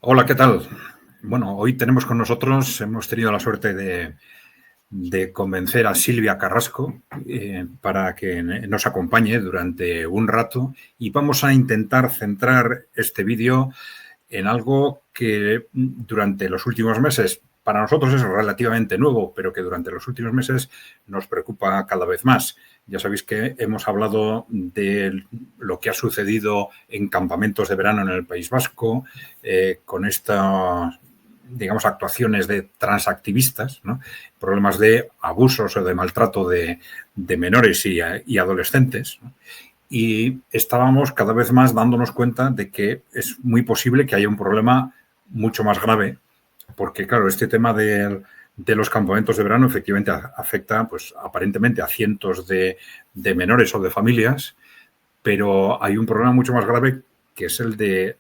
Hola, ¿qué tal? Bueno, hoy tenemos con nosotros, hemos tenido la suerte de convencer a Silvia Carrasco para que nos acompañe durante un rato y vamos a intentar centrar este vídeo en algo que durante los últimos meses, para nosotros es relativamente nuevo, pero que durante los últimos meses nos preocupa cada vez más. Ya sabéis que hemos hablado de lo que ha sucedido en campamentos de verano en el País Vasco, con estas, digamos, actuaciones de transactivistas, ¿no? Problemas de abusos o de maltrato de menores y adolescentes, ¿no? Y estábamos cada vez más dándonos cuenta de que es muy posible que haya un problema mucho más grave, porque claro, este tema de los campamentos de verano efectivamente afecta, pues aparentemente a cientos de menores o de familias, pero hay un problema mucho más grave que es el de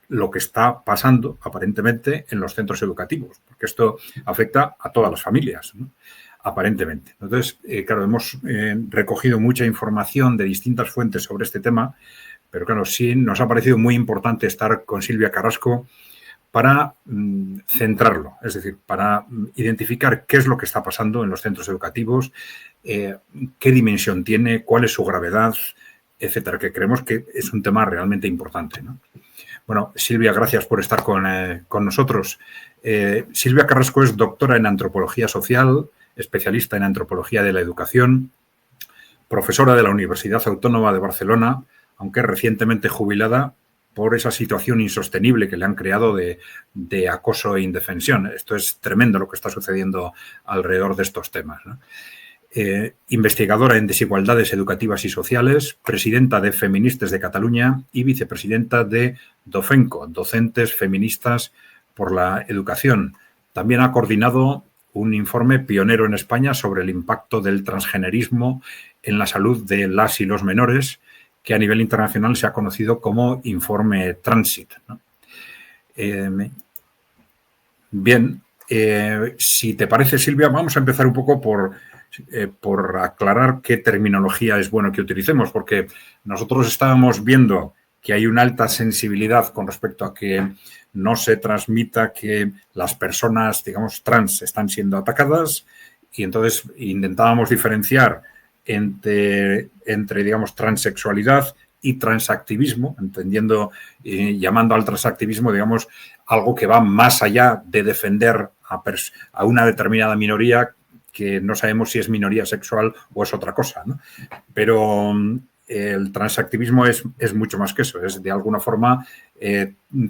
lo que está pasando aparentemente en los centros educativos, porque esto afecta a todas las familias, ¿no? Aparentemente. Entonces, claro, hemos recogido mucha información de distintas fuentes sobre este tema, pero claro, sí nos ha parecido muy importante estar con Silvia Carrasco para centrarlo, es decir, para identificar qué es lo que está pasando en los centros educativos, qué dimensión tiene, cuál es su gravedad, etcétera, que creemos que es un tema realmente importante, ¿no? Bueno, Silvia, gracias por estar con nosotros. Silvia Carrasco es doctora en Antropología Social, especialista en Antropología de la Educación, profesora de la Universidad Autónoma de Barcelona, aunque recientemente jubilada por esa situación insostenible que le han creado de acoso e indefensión. Esto es tremendo lo que está sucediendo alrededor de estos temas, ¿no? Investigadora en desigualdades educativas y sociales, presidenta de Feministes de Cataluña y vicepresidenta de Docenco, Docentes Feministas por la Educación. También ha coordinado un informe pionero en España sobre el impacto del transgenerismo en la salud de las y los menores, que a nivel internacional se ha conocido como Informe Transit, ¿no? Bien, si te parece, Silvia, vamos a empezar un poco por aclarar qué terminología es bueno que utilicemos, porque nosotros estábamos viendo que hay una alta sensibilidad con respecto a que no se transmita que las personas, digamos, trans están siendo atacadas, y entonces intentábamos diferenciar entre digamos, transexualidad y transactivismo, entendiendo y llamando al transactivismo, digamos, algo que va más allá de defender a una determinada minoría que no sabemos si es minoría sexual o es otra cosa, ¿no? Pero el transactivismo es mucho más que eso, es de alguna forma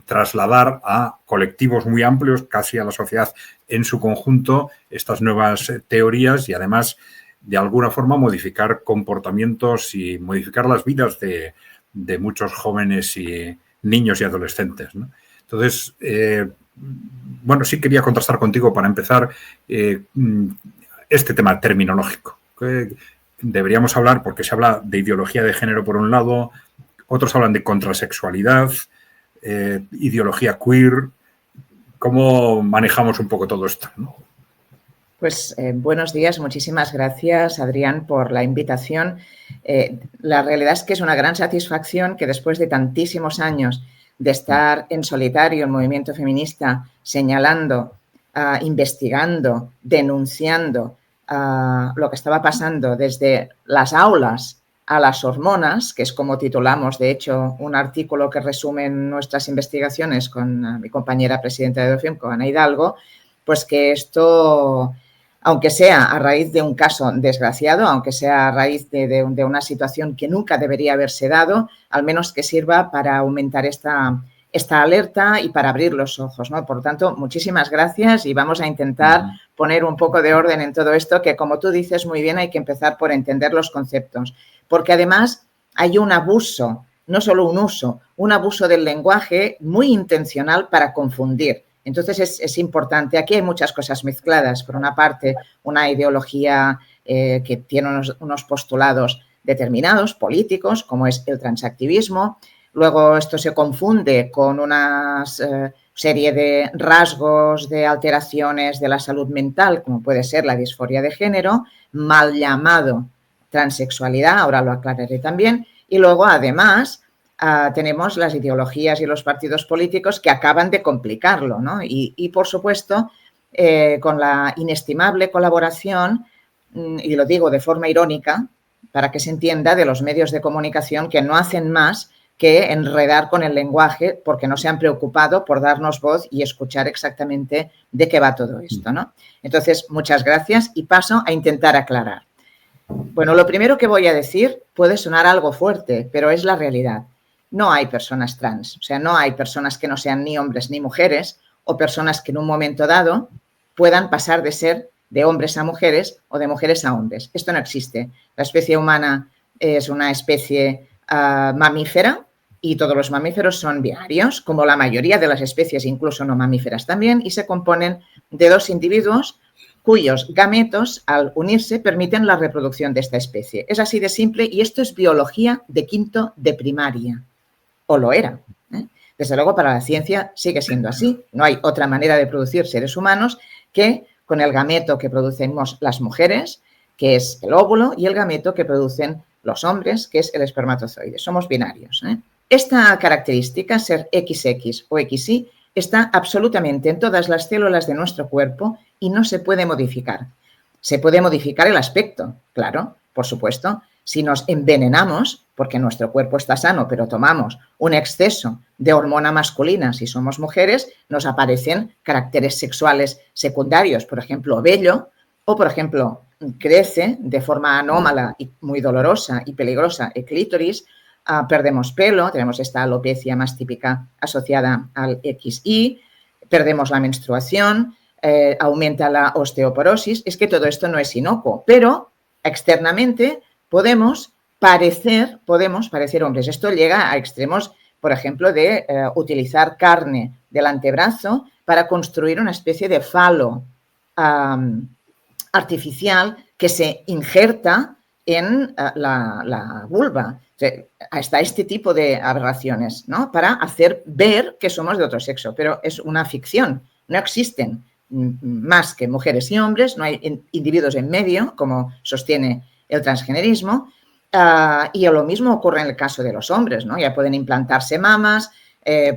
trasladar a colectivos muy amplios, casi a la sociedad en su conjunto, estas nuevas teorías y además de alguna forma modificar comportamientos y modificar las vidas de muchos jóvenes y niños y adolescentes, ¿no? Entonces, bueno, sí quería contrastar contigo para empezar este tema terminológico. Deberíamos hablar, porque se habla de ideología de género por un lado, otros hablan de contrasexualidad, ideología queer. ¿Cómo manejamos un poco todo esto, ¿no? Pues buenos días, muchísimas gracias, Adrián, por la invitación. La realidad es que es una gran satisfacción que después de tantísimos años de estar en solitario el movimiento feminista, señalando, investigando, denunciando lo que estaba pasando desde las aulas a las hormonas, que es como titulamos, de hecho, un artículo que resume nuestras investigaciones con mi compañera presidenta de Docenco, Ana Hidalgo, pues que esto, aunque sea a raíz de un caso desgraciado, aunque sea a raíz de una situación que nunca debería haberse dado, al menos que sirva para aumentar esta alerta y para abrir los ojos, ¿no? Por lo tanto, muchísimas gracias y vamos a intentar poner un poco de orden en todo esto, que como tú dices muy bien, hay que empezar por entender los conceptos, porque además hay un abuso, no solo un uso, un abuso del lenguaje muy intencional para confundir. Entonces, es importante. Aquí hay muchas cosas mezcladas. Por una parte, una ideología que tiene unos postulados determinados, políticos, como es el transactivismo. Luego, esto se confunde con una serie de rasgos, de alteraciones de la salud mental, como puede ser la disforia de género, mal llamado transexualidad, ahora lo aclararé también. Y luego, además, tenemos las ideologías y los partidos políticos que acaban de complicarlo, ¿no? Y por supuesto, con la inestimable colaboración, y lo digo de forma irónica, para que se entienda, de los medios de comunicación que no hacen más que enredar con el lenguaje porque no se han preocupado por darnos voz y escuchar exactamente de qué va todo esto, ¿no? Entonces, muchas gracias y paso a intentar aclarar. Bueno, lo primero que voy a decir puede sonar algo fuerte, pero es la realidad. No hay personas trans, o sea, no hay personas que no sean ni hombres ni mujeres o personas que en un momento dado puedan pasar de ser de hombres a mujeres o de mujeres a hombres. Esto no existe. La especie humana es una especie mamífera y todos los mamíferos son binarios, como la mayoría de las especies, incluso no mamíferas también, y se componen de dos individuos cuyos gametos, al unirse, permiten la reproducción de esta especie. Es así de simple y esto es biología de quinto de primaria, o lo era. Desde luego, para la ciencia sigue siendo así. No hay otra manera de producir seres humanos que con el gameto que producimos las mujeres, que es el óvulo, y el gameto que producen los hombres, que es el espermatozoide. Somos binarios. Esta característica, ser XX o XY, está absolutamente en todas las células de nuestro cuerpo y no se puede modificar. Se puede modificar el aspecto, claro, por supuesto. Si nos envenenamos, porque nuestro cuerpo está sano, pero tomamos un exceso de hormona masculina, si somos mujeres, nos aparecen caracteres sexuales secundarios, por ejemplo, vello, o por ejemplo, crece de forma anómala y muy dolorosa y peligrosa el clítoris, perdemos pelo, tenemos esta alopecia más típica asociada al XY, perdemos la menstruación, aumenta la osteoporosis. Es que todo esto no es inocuo, pero externamente podemos parecer hombres. Esto llega a extremos, por ejemplo, de utilizar carne del antebrazo para construir una especie de falo artificial que se injerta en la vulva. O sea, hasta este tipo de aberraciones, ¿no? Para hacer ver que somos de otro sexo, pero es una ficción. No existen más que mujeres y hombres, no hay individuos en medio, como sostiene el transgenerismo, y lo mismo ocurre en el caso de los hombres, ¿no? Ya pueden implantarse mamas,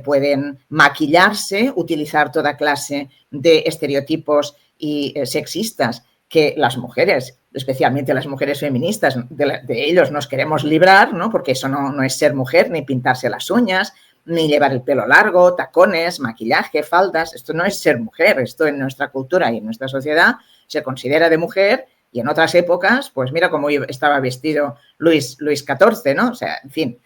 pueden maquillarse, utilizar toda clase de estereotipos y sexistas que las mujeres, especialmente las mujeres feministas, de ellos nos queremos librar, ¿no? Porque eso no es ser mujer, ni pintarse las uñas, ni llevar el pelo largo, tacones, maquillaje, faldas. Esto no es ser mujer, esto en nuestra cultura y en nuestra sociedad se considera de mujer. Y en otras épocas, pues mira cómo estaba vestido Luis XIV, ¿no? O sea, en fin,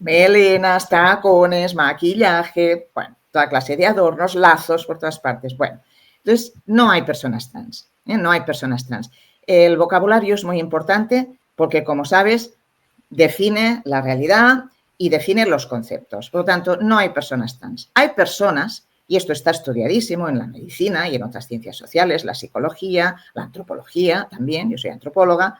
melenas, tacones, maquillaje, bueno, toda clase de adornos, lazos por todas partes. Bueno, entonces no hay personas trans, no hay personas trans. El vocabulario es muy importante porque, como sabes, define la realidad y define los conceptos. Por lo tanto, no hay personas trans. Hay personas, y esto está estudiadísimo en la medicina y en otras ciencias sociales, la psicología, la antropología también, yo soy antropóloga,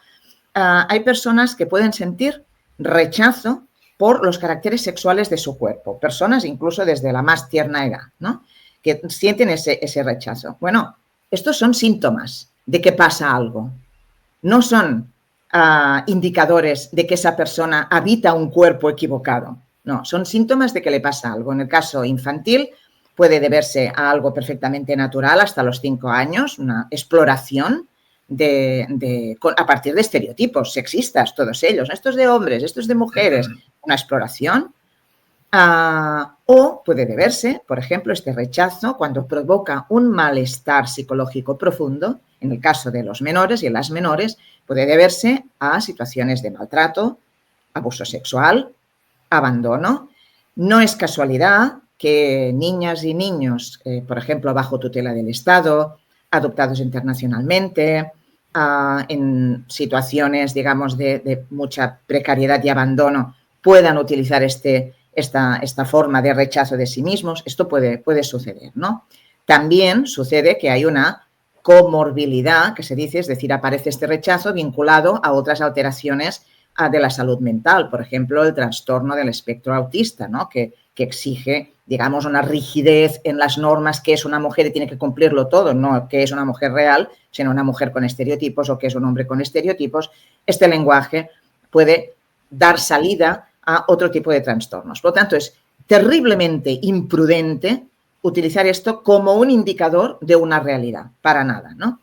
hay personas que pueden sentir rechazo por los caracteres sexuales de su cuerpo, personas incluso desde la más tierna edad, ¿no? Que sienten ese rechazo. Bueno, estos son síntomas de que pasa algo, no son indicadores de que esa persona habita un cuerpo equivocado, no, son síntomas de que le pasa algo. En el caso infantil, puede deberse a algo perfectamente natural hasta los 5 años, una exploración a partir de estereotipos sexistas, todos ellos. Esto es de hombres, esto es de mujeres, una exploración. O puede deberse, por ejemplo, este rechazo cuando provoca un malestar psicológico profundo, en el caso de los menores y en las menores, puede deberse a situaciones de maltrato, abuso sexual, abandono. No es casualidad que niñas y niños, por ejemplo, bajo tutela del Estado, adoptados internacionalmente, en situaciones, digamos, de mucha precariedad y abandono, puedan utilizar esta forma de rechazo de sí mismos. Esto puede suceder, ¿no? También sucede que hay una comorbilidad, que se dice, es decir, aparece este rechazo vinculado a otras alteraciones de la salud mental, por ejemplo, el trastorno del espectro autista, ¿no? Que exige, digamos, una rigidez en las normas, que es una mujer y tiene que cumplirlo todo, no que es una mujer real, sino una mujer con estereotipos o que es un hombre con estereotipos. Este lenguaje puede dar salida a otro tipo de trastornos. Por lo tanto, es terriblemente imprudente utilizar esto como un indicador de una realidad, para nada, ¿no?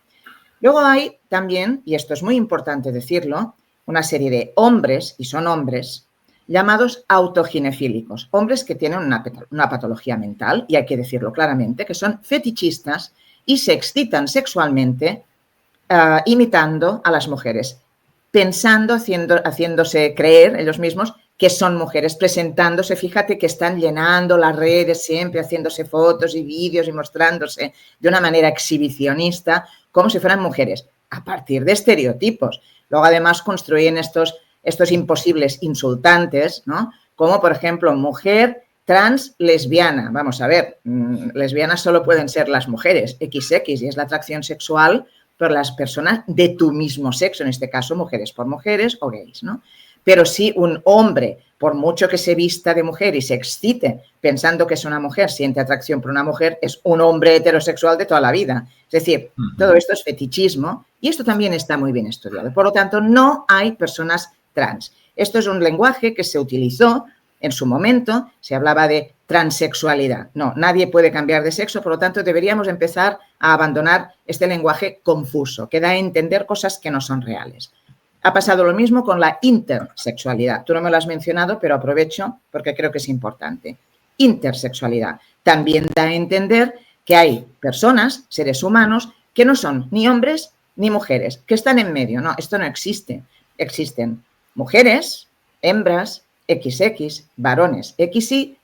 Luego hay también, y esto es muy importante decirlo, una serie de hombres, y son hombres, llamados autoginefílicos, hombres que tienen una patología mental, y hay que decirlo claramente, que son fetichistas y se excitan sexualmente imitando a las mujeres, pensando, haciéndose creer ellos mismos que son mujeres, presentándose, fíjate que están llenando las redes siempre, haciéndose fotos y vídeos y mostrándose de una manera exhibicionista, como si fueran mujeres, a partir de estereotipos. Luego, además, construyen estos imposibles insultantes, ¿no? Como, por ejemplo, mujer trans lesbiana. Vamos a ver, lesbianas solo pueden ser las mujeres, XX, y es la atracción sexual por las personas de tu mismo sexo, en este caso, mujeres por mujeres o gays, ¿no? Pero si un hombre, por mucho que se vista de mujer y se excite pensando que es una mujer, siente atracción por una mujer, es un hombre heterosexual de toda la vida. Es decir, todo esto es fetichismo y esto también está muy bien estudiado. Por lo tanto, no hay personas trans. Esto es un lenguaje que se utilizó en su momento, se hablaba de transexualidad. No, nadie puede cambiar de sexo, por lo tanto, deberíamos empezar a abandonar este lenguaje confuso, que da a entender cosas que no son reales. Ha pasado lo mismo con la intersexualidad. Tú no me lo has mencionado, pero aprovecho porque creo que es importante. Intersexualidad también da a entender que hay personas, seres humanos, que no son ni hombres ni mujeres, que están en medio. No, esto no existe. Existen mujeres, hembras, XX, varones, XY,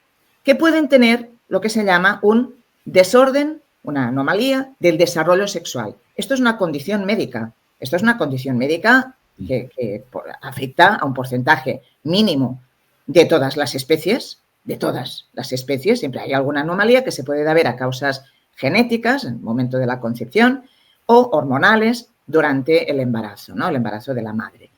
que pueden tener lo que se llama un desorden, una anomalía del desarrollo sexual. Esto es una condición médica. Esto es una condición médica que afecta a un porcentaje mínimo de todas las especies, siempre hay alguna anomalía que se puede deber a causas genéticas en el momento de la concepción o hormonales durante el embarazo, ¿no? El embarazo de la madre.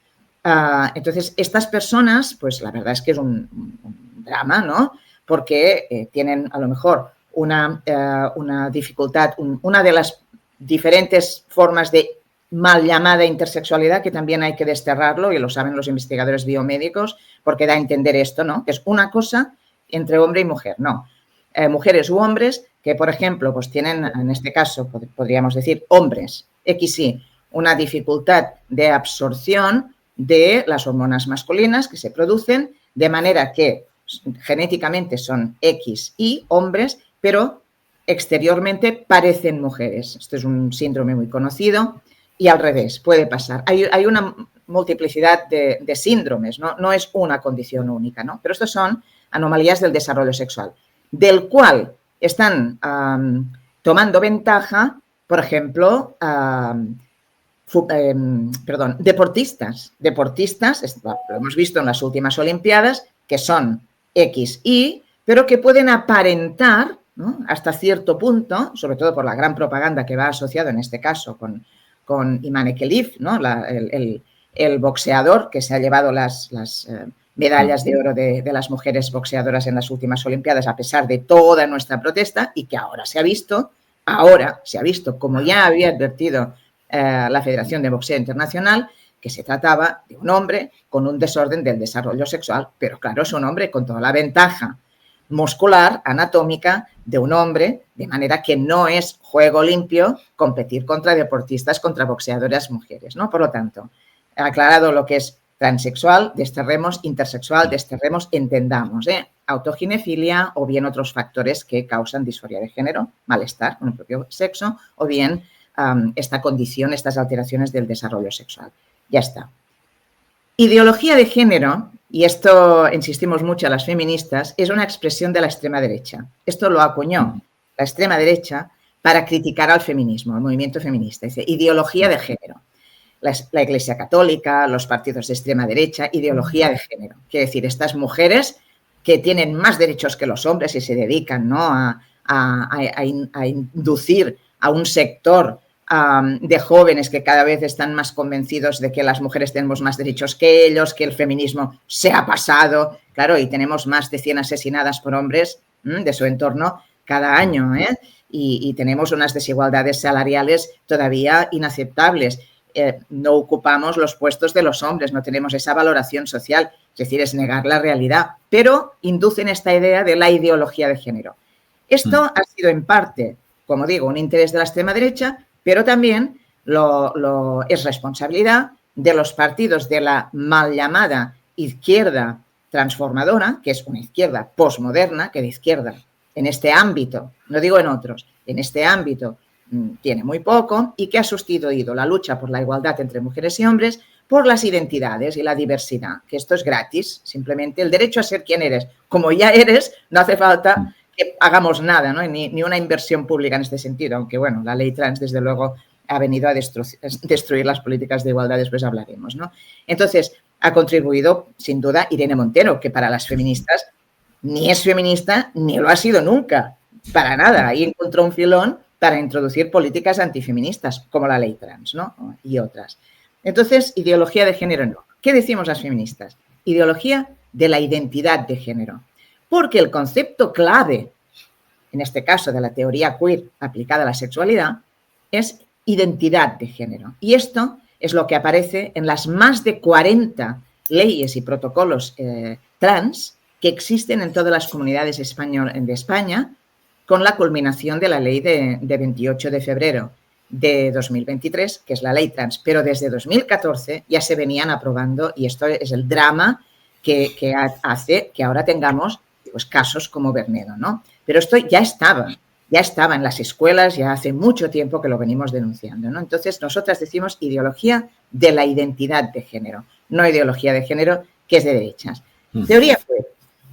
Entonces, estas personas, pues la verdad es que es un drama, ¿no? Porque tienen a lo mejor una dificultad, una de las diferentes formas de mal llamada intersexualidad, que también hay que desterrarlo, y lo saben los investigadores biomédicos, porque da a entender esto, ¿no? Que es una cosa entre hombre y mujer, no. Mujeres u hombres que, por ejemplo, pues tienen, en este caso, podríamos decir, hombres, XY, una dificultad de absorción de las hormonas masculinas que se producen, de manera que genéticamente son XY, hombres, pero exteriormente parecen mujeres. Esto es un síndrome muy conocido. Y al revés, puede pasar. Hay una multiplicidad de síndromes, ¿no? No es una condición única, ¿no? Pero estos son anomalías del desarrollo sexual, del cual están tomando ventaja, por ejemplo, deportistas. Deportistas, lo hemos visto en las últimas Olimpiadas, que son XY, pero que pueden aparentar, ¿no? Hasta cierto punto, sobre todo por la gran propaganda que va asociado en este caso con Imane Khelif, ¿no? El boxeador que se ha llevado las medallas de oro de las mujeres boxeadoras en las últimas Olimpiadas, a pesar de toda nuestra protesta, y que ahora se ha visto, como ya había advertido la Federación de Boxeo Internacional, que se trataba de un hombre con un desorden del desarrollo sexual, pero claro, es un hombre con toda la ventaja muscular, anatómica de un hombre, de manera que no es juego limpio competir contra deportistas, contra boxeadoras mujeres, ¿no? Por lo tanto, aclarado lo que es transexual, desterremos, intersexual, desterremos, entendamos, autoginefilia o bien otros factores que causan disforia de género, malestar con el propio sexo, o bien esta condición, estas alteraciones del desarrollo sexual. Ya está. Ideología de género, y esto insistimos mucho a las feministas, es una expresión de la extrema derecha. Esto lo acuñó la extrema derecha para criticar al feminismo, al movimiento feminista. Dice, ideología de género. La Iglesia Católica, los partidos de extrema derecha, ideología de género. Quiere decir, estas mujeres que tienen más derechos que los hombres y se dedican, ¿no?, a inducir a un sector de jóvenes que cada vez están más convencidos de que las mujeres tenemos más derechos que ellos, que el feminismo se ha pasado, claro, y tenemos más de 100 asesinadas por hombres de su entorno cada año, y tenemos unas desigualdades salariales todavía inaceptables. no ocupamos los puestos de los hombres, no tenemos esa valoración social, es decir, es negar la realidad, pero inducen esta idea de la ideología de género. Esto ha sido en parte, como digo, un interés de la extrema derecha, pero también es responsabilidad de los partidos de la mal llamada izquierda transformadora, que es una izquierda posmoderna, que de izquierda en este ámbito, no digo en otros, en este ámbito tiene muy poco y que ha sustituido la lucha por la igualdad entre mujeres y hombres por las identidades y la diversidad, que esto es gratis, simplemente el derecho a ser quien eres. Como ya eres, no hace falta que hagamos nada, ¿no? Ni una inversión pública en este sentido, aunque bueno, la ley trans desde luego ha venido a destruir las políticas de igualdad, después hablaremos, ¿no? Entonces, ha contribuido sin duda Irene Montero, que para las feministas ni es feminista ni lo ha sido nunca, para nada. Ahí encontró un filón para introducir políticas antifeministas, como la ley trans, ¿no? Y otras. Entonces, ideología de género no. ¿Qué decimos las feministas? Ideología de la identidad de género. Porque el concepto clave, en este caso de la teoría queer aplicada a la sexualidad, es identidad de género. Y esto es lo que aparece en las más de 40 leyes y protocolos trans que existen en todas las comunidades de España, con la culminación de la ley de 28 de febrero de 2023, que es la ley trans. Pero desde 2014 ya se venían aprobando, y esto es el drama que hace que ahora tengamos pues, casos como Bernedo, ¿no? Pero esto ya estaba en las escuelas, ya hace mucho tiempo que lo venimos denunciando, ¿no? Entonces, nosotras decimos ideología de la identidad de género, no ideología de género que es de derechas. Teoría queer.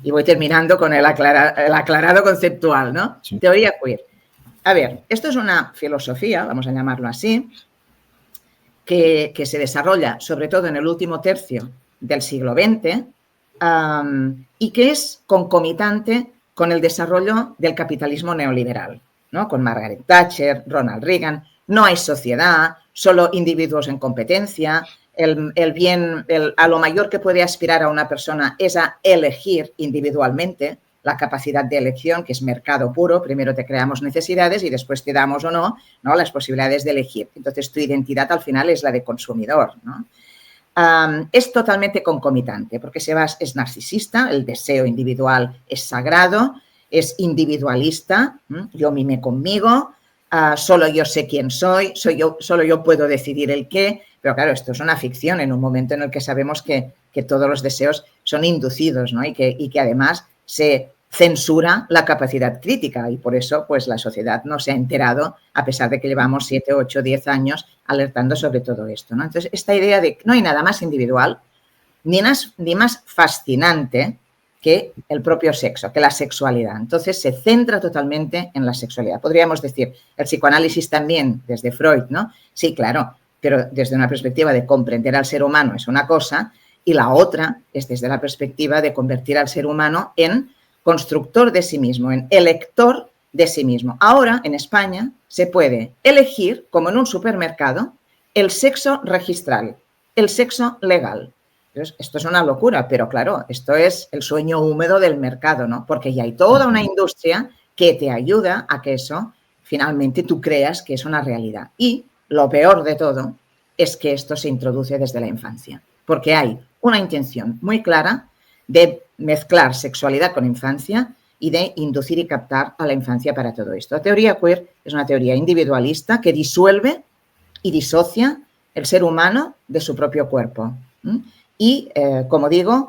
Y voy terminando con el aclarado conceptual, ¿no? Sí. Teoría queer. A ver, esto es una filosofía, vamos a llamarlo así, que se desarrolla sobre todo en el último tercio del siglo XX y que es concomitante con el desarrollo del capitalismo neoliberal, ¿no? Con Margaret Thatcher, Ronald Reagan. No hay sociedad, solo individuos en competencia. El bien, a lo mayor que puede aspirar a una persona es a elegir individualmente, la capacidad de elección, que es mercado puro. Primero te creamos necesidades y después te damos o no las posibilidades de elegir. Entonces, tu identidad al final es la de consumidor, ¿no? Es totalmente concomitante porque es narcisista, el deseo individual es sagrado, es individualista, yo mime conmigo, solo yo sé quién soy, solo yo puedo decidir el qué, pero claro, esto es una ficción en un momento en el que sabemos que todos los deseos son inducidos, ¿no? y que además se censura la capacidad crítica y por eso pues la sociedad no se ha enterado a pesar de que llevamos 7, 8, 10 años alertando sobre todo esto, ¿no? Entonces, esta idea de que no hay nada más individual ni más fascinante que el propio sexo, que la sexualidad. Entonces, se centra totalmente en la sexualidad. Podríamos decir, el psicoanálisis también, desde Freud, ¿no? Sí, claro, pero desde una perspectiva de comprender al ser humano es una cosa y la otra es desde la perspectiva de convertir al ser humano en constructor de sí mismo, en elector de sí mismo. Ahora, en España, se puede elegir, como en un supermercado, el sexo registral, el sexo legal. Entonces, esto es una locura, pero claro, esto es el sueño húmedo del mercado, ¿no? Porque ya hay toda una industria que te ayuda a que eso finalmente tú creas que es una realidad. Y lo peor de todo es que esto se introduce desde la infancia, porque hay una intención muy clara de mezclar sexualidad con infancia y de inducir y captar a la infancia para todo esto. La teoría queer es una teoría individualista que disuelve y disocia el ser humano de su propio cuerpo. Y, como digo,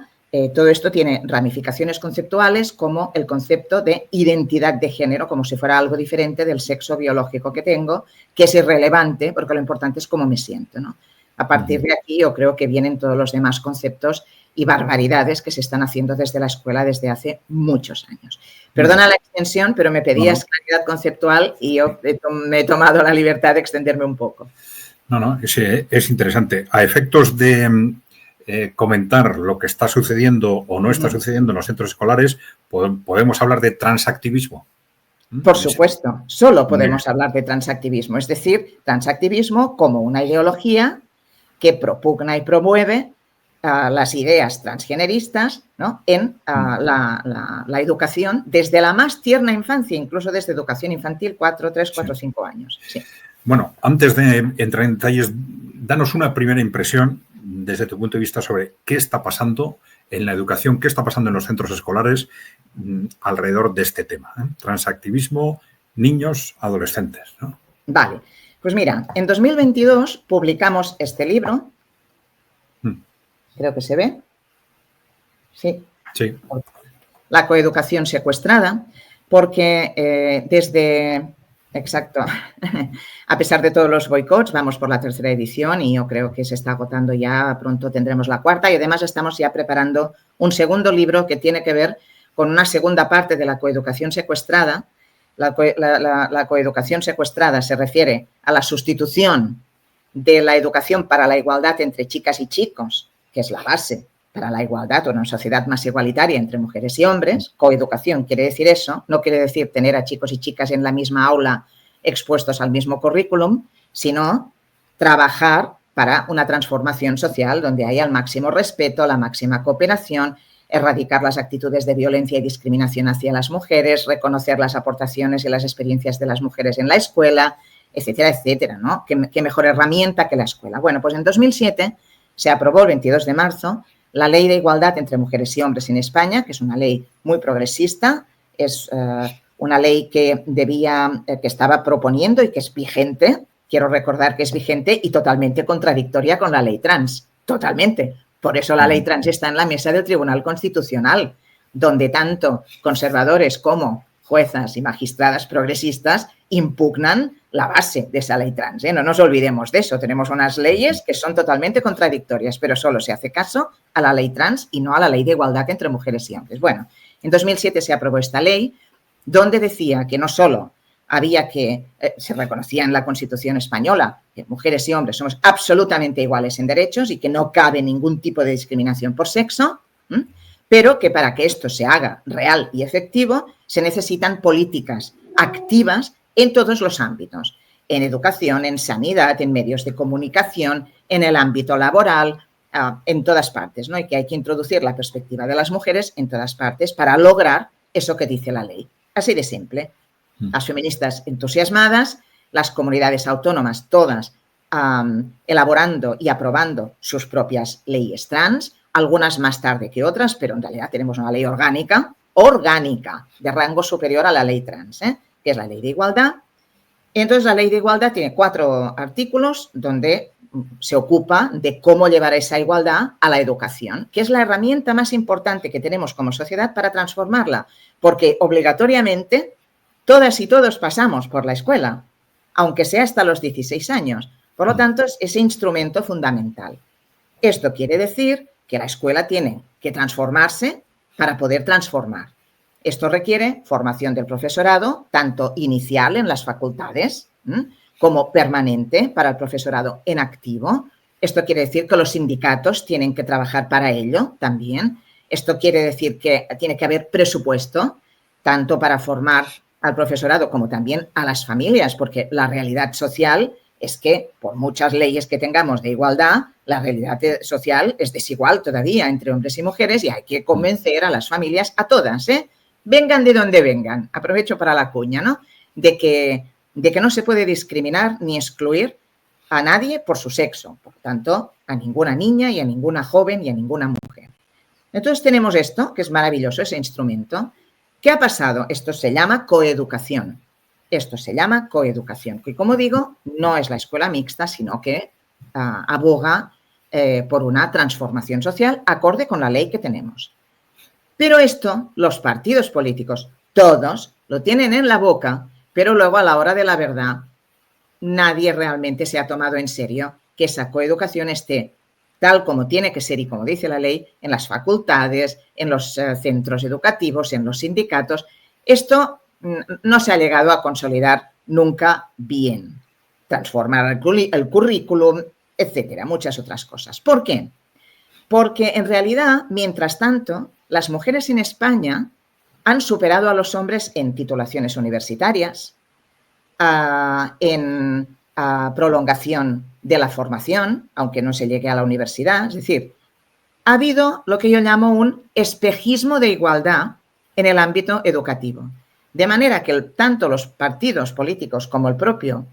todo esto tiene ramificaciones conceptuales como el concepto de identidad de género, como si fuera algo diferente del sexo biológico que tengo, que es irrelevante porque lo importante es cómo me siento, ¿no? A partir de aquí yo creo que vienen todos los demás conceptos y barbaridades que se están haciendo desde la escuela desde hace muchos años. Perdona la extensión, pero me pedías claridad conceptual y yo me he tomado la libertad de extenderme un poco. No, es interesante. A efectos de comentar lo que está sucediendo o no está sucediendo en los centros escolares, ¿podemos hablar de transactivismo? Por supuesto, solo podemos hablar de transactivismo, es decir, transactivismo como una ideología que propugna y promueve las ideas transgeneristas, ¿no? En la educación desde la más tierna infancia, incluso desde educación infantil 4, 3, 4, 5 años. Sí. Bueno, antes de entrar en detalles danos una primera impresión desde tu punto de vista sobre qué está pasando en la educación, qué está pasando en los centros escolares alrededor de este tema, ¿eh? Transactivismo, niños, adolescentes, ¿no? Vale, pues mira, en 2022 publicamos este libro. Creo que se ve. Sí. Sí. La coeducación secuestrada, porque exacto, a pesar de todos los boicots, vamos por la 3ª edición y yo creo que se está agotando ya, pronto tendremos la 4ª y además estamos ya preparando un segundo libro que tiene que ver con una segunda parte de la coeducación secuestrada. La coeducación secuestrada se refiere a la sustitución de la educación para la igualdad entre chicas y chicos, que es la base para la igualdad o una sociedad más igualitaria entre mujeres y hombres. Coeducación quiere decir eso, no quiere decir tener a chicos y chicas en la misma aula expuestos al mismo currículum, sino trabajar para una transformación social donde haya el máximo respeto, la máxima cooperación, erradicar las actitudes de violencia y discriminación hacia las mujeres, reconocer las aportaciones y las experiencias de las mujeres en la escuela, etcétera, etcétera, ¿no? ¿Qué mejor herramienta que la escuela? Bueno, pues en 2007 se aprobó el 22 de marzo la Ley de Igualdad entre Mujeres y Hombres en España, que es una ley muy progresista, es una ley que estaba proponiendo y que es vigente. Quiero recordar que es vigente y totalmente contradictoria con la ley trans, totalmente. Por eso la ley trans está en la mesa del Tribunal Constitucional, donde tanto conservadores como juezas y magistradas progresistas impugnan la base de esa ley trans, ¿eh? No nos olvidemos de eso. Tenemos unas leyes que son totalmente contradictorias, pero solo se hace caso a la ley trans y no a la ley de igualdad entre mujeres y hombres. Bueno, en 2007 se aprobó esta ley donde decía que no solo había que, se reconocía en la Constitución española que mujeres y hombres somos absolutamente iguales en derechos y que no cabe ningún tipo de discriminación por sexo, pero que para que esto se haga real y efectivo se necesitan políticas activas en todos los ámbitos, en educación, en sanidad, en medios de comunicación, en el ámbito laboral, en todas partes, ¿no? Y que hay que introducir la perspectiva de las mujeres en todas partes para lograr eso que dice la ley. Así de simple. Las feministas entusiasmadas, las comunidades autónomas todas elaborando y aprobando sus propias leyes trans, algunas más tarde que otras, pero en realidad tenemos una ley orgánica, de rango superior a la ley trans, que es la Ley de Igualdad. Entonces, la Ley de Igualdad tiene 4 artículos donde se ocupa de cómo llevar esa igualdad a la educación, que es la herramienta más importante que tenemos como sociedad para transformarla, porque obligatoriamente todas y todos pasamos por la escuela, aunque sea hasta los 16 años. Por lo tanto, es ese instrumento fundamental. Esto quiere decir que la escuela tiene que transformarse para poder transformar. Esto requiere formación del profesorado, tanto inicial en las facultades como permanente para el profesorado en activo. Esto quiere decir que los sindicatos tienen que trabajar para ello también. Esto quiere decir que tiene que haber presupuesto, tanto para formar al profesorado como también a las familias, porque la realidad social es que por muchas leyes que tengamos de igualdad, la realidad social es desigual todavía entre hombres y mujeres y hay que convencer a las familias, a todas, vengan de donde vengan, aprovecho para la cuña, ¿no? De que no se puede discriminar ni excluir a nadie por su sexo, por tanto, a ninguna niña y a ninguna joven y a ninguna mujer. Entonces tenemos esto, que es maravilloso, ese instrumento. ¿Qué ha pasado? Esto se llama coeducación. Que, como digo, no es la escuela mixta, sino que aboga por una transformación social acorde con la ley que tenemos. Pero esto, los partidos políticos, todos, lo tienen en la boca, pero luego a la hora de la verdad, nadie realmente se ha tomado en serio que esa coeducación esté tal como tiene que ser y como dice la ley, en las facultades, en los centros educativos, en los sindicatos. Esto no se ha llegado a consolidar nunca bien. Transformar el currículum, etcétera, muchas otras cosas. ¿Por qué? Porque en realidad, mientras tanto, las mujeres en España han superado a los hombres en titulaciones universitarias, en prolongación de la formación, aunque no se llegue a la universidad. Es decir, ha habido lo que yo llamo un espejismo de igualdad en el ámbito educativo. De manera que tanto los partidos políticos como el propio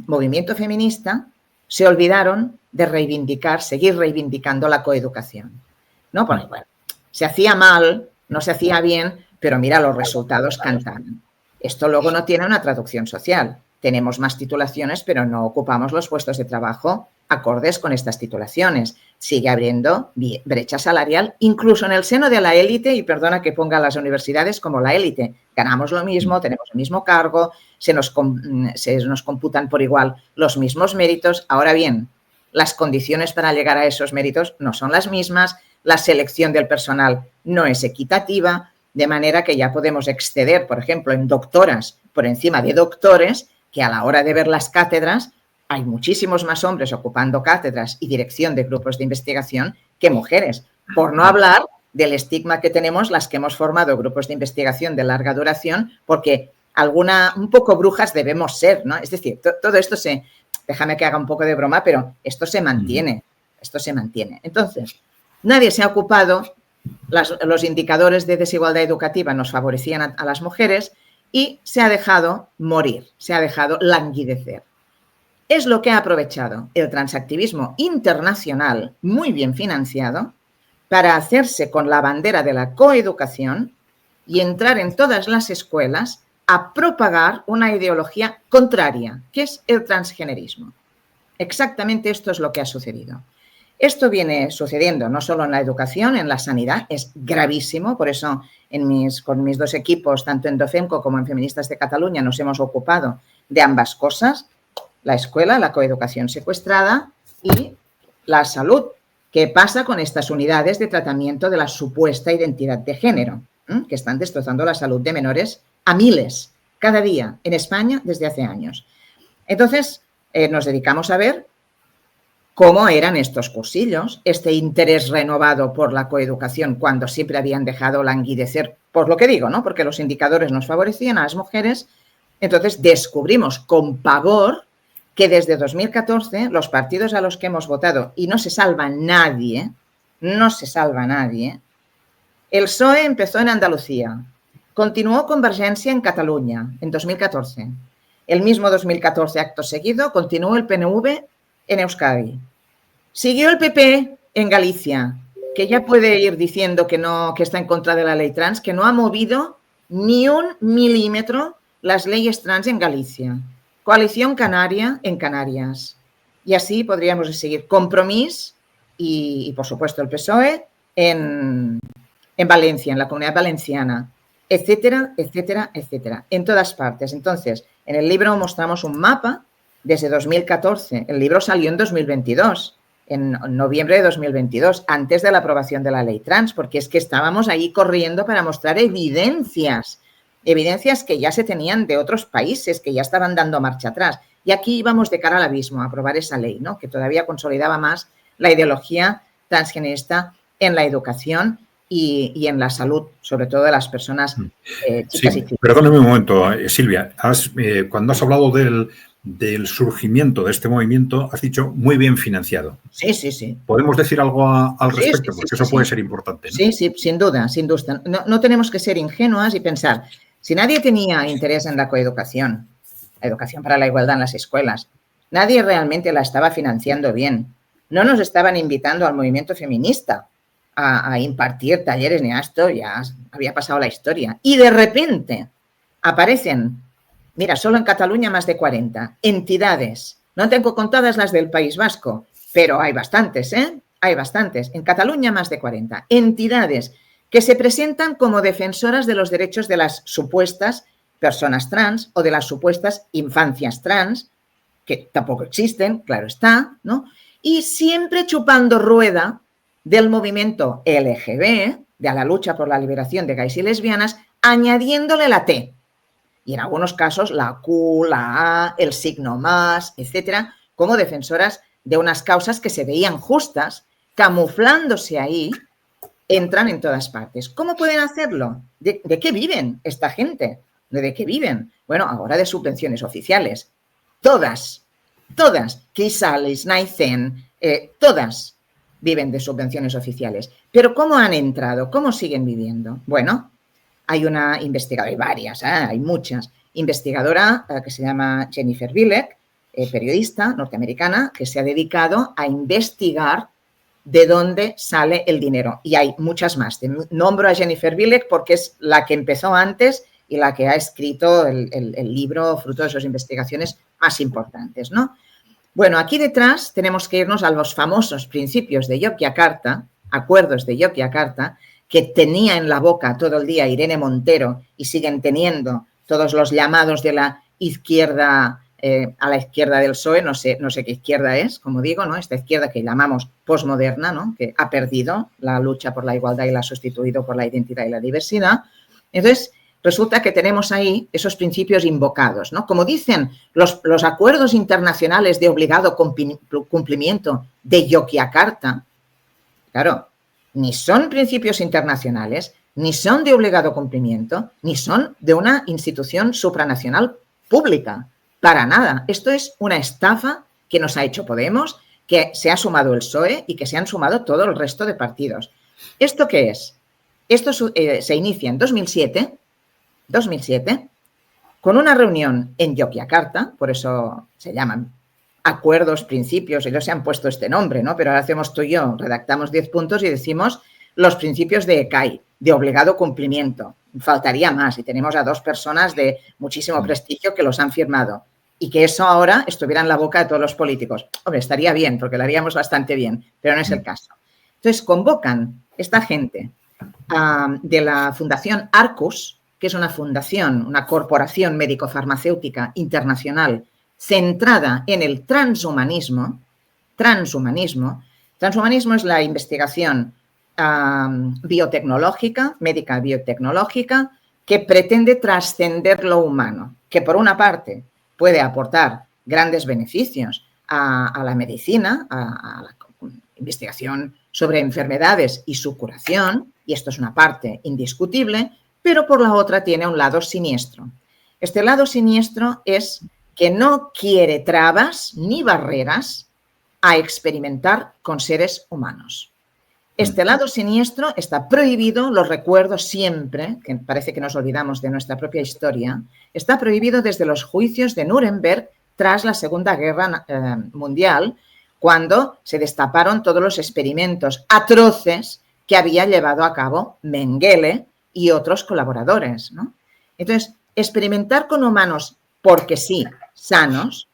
movimiento feminista se olvidaron de reivindicar, seguir reivindicando la coeducación, ¿no? Porque, bueno, se hacía mal, no se hacía bien, pero mira, los resultados cantan. Esto luego no tiene una traducción social. Tenemos más titulaciones, pero no ocupamos los puestos de trabajo acordes con estas titulaciones. Sigue habiendo brecha salarial, incluso en el seno de la élite, y perdona que ponga a las universidades como la élite. Ganamos lo mismo, tenemos el mismo cargo, se nos computan por igual los mismos méritos. Ahora bien, las condiciones para llegar a esos méritos no son las mismas, la selección del personal no es equitativa, de manera que ya podemos exceder, por ejemplo, en doctoras por encima de doctores, que a la hora de ver las cátedras hay muchísimos más hombres ocupando cátedras y dirección de grupos de investigación que mujeres, por no hablar del estigma que tenemos las que hemos formado grupos de investigación de larga duración, porque un poco brujas debemos ser, ¿no? Es decir, todo esto déjame que haga un poco de broma, pero esto se mantiene, Entonces, nadie se ha ocupado, los indicadores de desigualdad educativa nos favorecían a las mujeres y se ha dejado morir, se ha dejado languidecer. Es lo que ha aprovechado el transactivismo internacional, muy bien financiado, para hacerse con la bandera de la coeducación y entrar en todas las escuelas a propagar una ideología contraria, que es el transgenerismo. Exactamente esto es lo que ha sucedido. Esto viene sucediendo no solo en la educación, en la sanidad, es gravísimo, por eso con mis dos equipos, tanto en Docemco como en Feministas de Cataluña, nos hemos ocupado de ambas cosas, la escuela, la coeducación secuestrada y la salud. ¿Qué pasa con estas unidades de tratamiento de la supuesta identidad de género? Que están destrozando la salud de menores a miles cada día en España desde hace años. Entonces, nos dedicamos a ver cómo eran estos cursillos, este interés renovado por la coeducación cuando siempre habían dejado languidecer, por lo que digo, ¿no? Porque los indicadores nos favorecían a las mujeres. Entonces, descubrimos con pavor que desde 2014 los partidos a los que hemos votado, y no se salva nadie, el PSOE empezó en Andalucía, continuó Convergencia en Cataluña en 2014. El mismo 2014, acto seguido, continuó el PNV en Euskadi. Siguió el PP en Galicia, que ya puede ir diciendo que está en contra de la ley trans, que no ha movido ni un milímetro las leyes trans en Galicia. Coalición Canaria en Canarias. Y así podríamos seguir. Compromís y por supuesto, el PSOE en Valencia, en la Comunidad Valenciana, etcétera, etcétera, etcétera. En todas partes. Entonces, en el libro mostramos un mapa desde 2014. El libro salió en 2022, en noviembre de 2022, antes de la aprobación de la ley trans, porque es que estábamos ahí corriendo para mostrar evidencias que ya se tenían de otros países, que ya estaban dando marcha atrás. Y aquí íbamos de cara al abismo a aprobar esa ley, ¿no? Que todavía consolidaba más la ideología transgenerista en la educación y en la salud, sobre todo de las personas chicas y chicas. Perdóname un momento, Silvia. Cuando has hablado del surgimiento de este movimiento, has dicho muy bien financiado. Sí. ¿Podemos decir algo al respecto? Porque eso puede ser importante, ¿no? Sí, sin duda. No tenemos que ser ingenuas y pensar, si nadie tenía interés en la coeducación, la educación para la igualdad en las escuelas, nadie realmente la estaba financiando bien. No nos estaban invitando al movimiento feminista a impartir talleres ni a esto, ya había pasado la historia. Y de repente aparecen, mira, solo en Cataluña más de 40 entidades. No tengo contadas las del País Vasco, pero hay bastantes, Hay bastantes. En Cataluña más de 40 entidades que se presentan como defensoras de los derechos de las supuestas personas trans o de las supuestas infancias trans, que tampoco existen, claro está, ¿no? Y siempre chupando rueda del movimiento LGB, de la lucha por la liberación de gays y lesbianas, añadiéndole la T. Y en algunos casos la Q, la A, el signo más, etcétera, como defensoras de unas causas que se veían justas, camuflándose ahí, entran en todas partes. ¿Cómo pueden hacerlo? ¿De qué viven esta gente? ¿De qué viven? Bueno, ahora de subvenciones oficiales. Todas, Chrysalis, Naizen, todas viven de subvenciones oficiales. Pero ¿cómo han entrado? ¿Cómo siguen viviendo? Bueno, hay una investigadora, hay varias, hay muchas, investigadora que se llama Jennifer Bilek, periodista norteamericana que se ha dedicado a investigar de dónde sale el dinero. Y hay muchas más. Nombro a Jennifer Bilek porque es la que empezó antes y la que ha escrito el libro fruto de sus investigaciones más importantes, ¿no? Bueno, aquí detrás tenemos que irnos a los famosos principios de Yogyakarta, acuerdos de Yogyakarta, que tenía en la boca todo el día Irene Montero y siguen teniendo todos los llamados de la izquierda, a la izquierda del PSOE, no sé qué izquierda es, como digo, ¿no? Esta izquierda que llamamos posmoderna, ¿no? Que ha perdido la lucha por la igualdad y la ha sustituido por la identidad y la diversidad. Entonces, resulta que tenemos ahí esos principios invocados, ¿no? Como dicen los acuerdos internacionales de obligado cumplimiento de Yogyakarta, claro, ni son principios internacionales, ni son de obligado cumplimiento, ni son de una institución supranacional pública. Para nada. Esto es una estafa que nos ha hecho Podemos, que se ha sumado el PSOE y que se han sumado todo el resto de partidos. ¿Esto qué es? Esto se inicia en 2007, con una reunión en Yogyakarta, por eso se llaman acuerdos, principios, ellos se han puesto este nombre, ¿no? Pero ahora hacemos tú y yo, redactamos 10 puntos y decimos los principios de ECAI, de obligado cumplimiento. Faltaría más y tenemos a 2 personas de muchísimo prestigio que los han firmado. Y que eso ahora estuviera en la boca de todos los políticos. Hombre, estaría bien, porque lo haríamos bastante bien, pero no es el caso. Entonces, convocan esta gente de la Fundación Arcus, que es una fundación, una corporación médico-farmacéutica internacional centrada en el transhumanismo. Transhumanismo es la investigación biotecnológica, médica biotecnológica, que pretende trascender lo humano, que por una parte puede aportar grandes beneficios a la medicina, a la investigación sobre enfermedades y su curación, y esto es una parte indiscutible, pero por la otra tiene un lado siniestro. Este lado siniestro es que no quiere trabas ni barreras a experimentar con seres humanos. Este lado siniestro está prohibido, lo recuerdo siempre, que parece que nos olvidamos de nuestra propia historia, está prohibido desde los juicios de Nuremberg tras la Segunda Guerra Mundial, cuando se destaparon todos los experimentos atroces que había llevado a cabo Mengele y otros colaboradores, ¿no? Entonces, experimentar con humanos porque sí, sanos,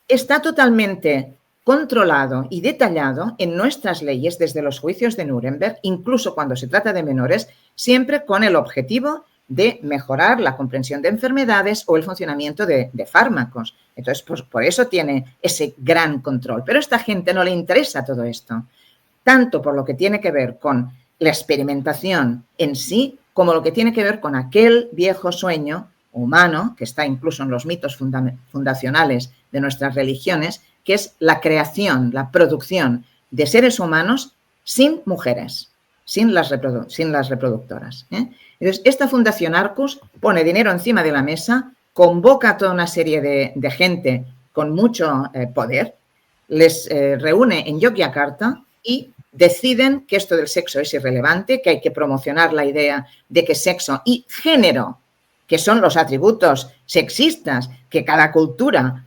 está totalmente controlado y detallado en nuestras leyes desde los juicios de Nuremberg, incluso cuando se trata de menores, siempre con el objetivo de mejorar la comprensión de enfermedades o el funcionamiento de fármacos. Entonces, pues, por eso tiene ese gran control. Pero a esta gente no le interesa todo esto, tanto por lo que tiene que ver con la experimentación en sí, como lo que tiene que ver con aquel viejo sueño humano, que está incluso en los mitos fundacionales de nuestras religiones, que es la creación, la producción de seres humanos sin mujeres, sin las reproductoras. Entonces, esta Fundación Arcus pone dinero encima de la mesa, convoca a toda una serie de gente con mucho poder, les reúne en Yogyakarta y deciden que esto del sexo es irrelevante, que hay que promocionar la idea de que sexo y género, que son los atributos sexistas que cada cultura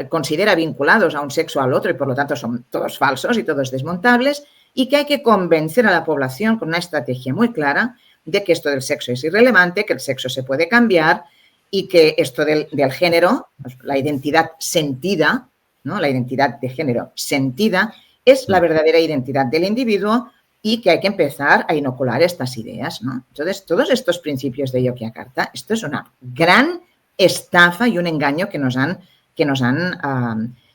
considera vinculados a un sexo o al otro y por lo tanto son todos falsos y todos desmontables, y que hay que convencer a la población con una estrategia muy clara de que esto del sexo es irrelevante, que el sexo se puede cambiar y que esto del género, la identidad sentida, ¿no? La identidad de género sentida es la verdadera identidad del individuo y que hay que empezar a inocular estas ideas, ¿no? Entonces, todos estos principios de Yogyakarta, esto es una gran estafa y un engaño que nos han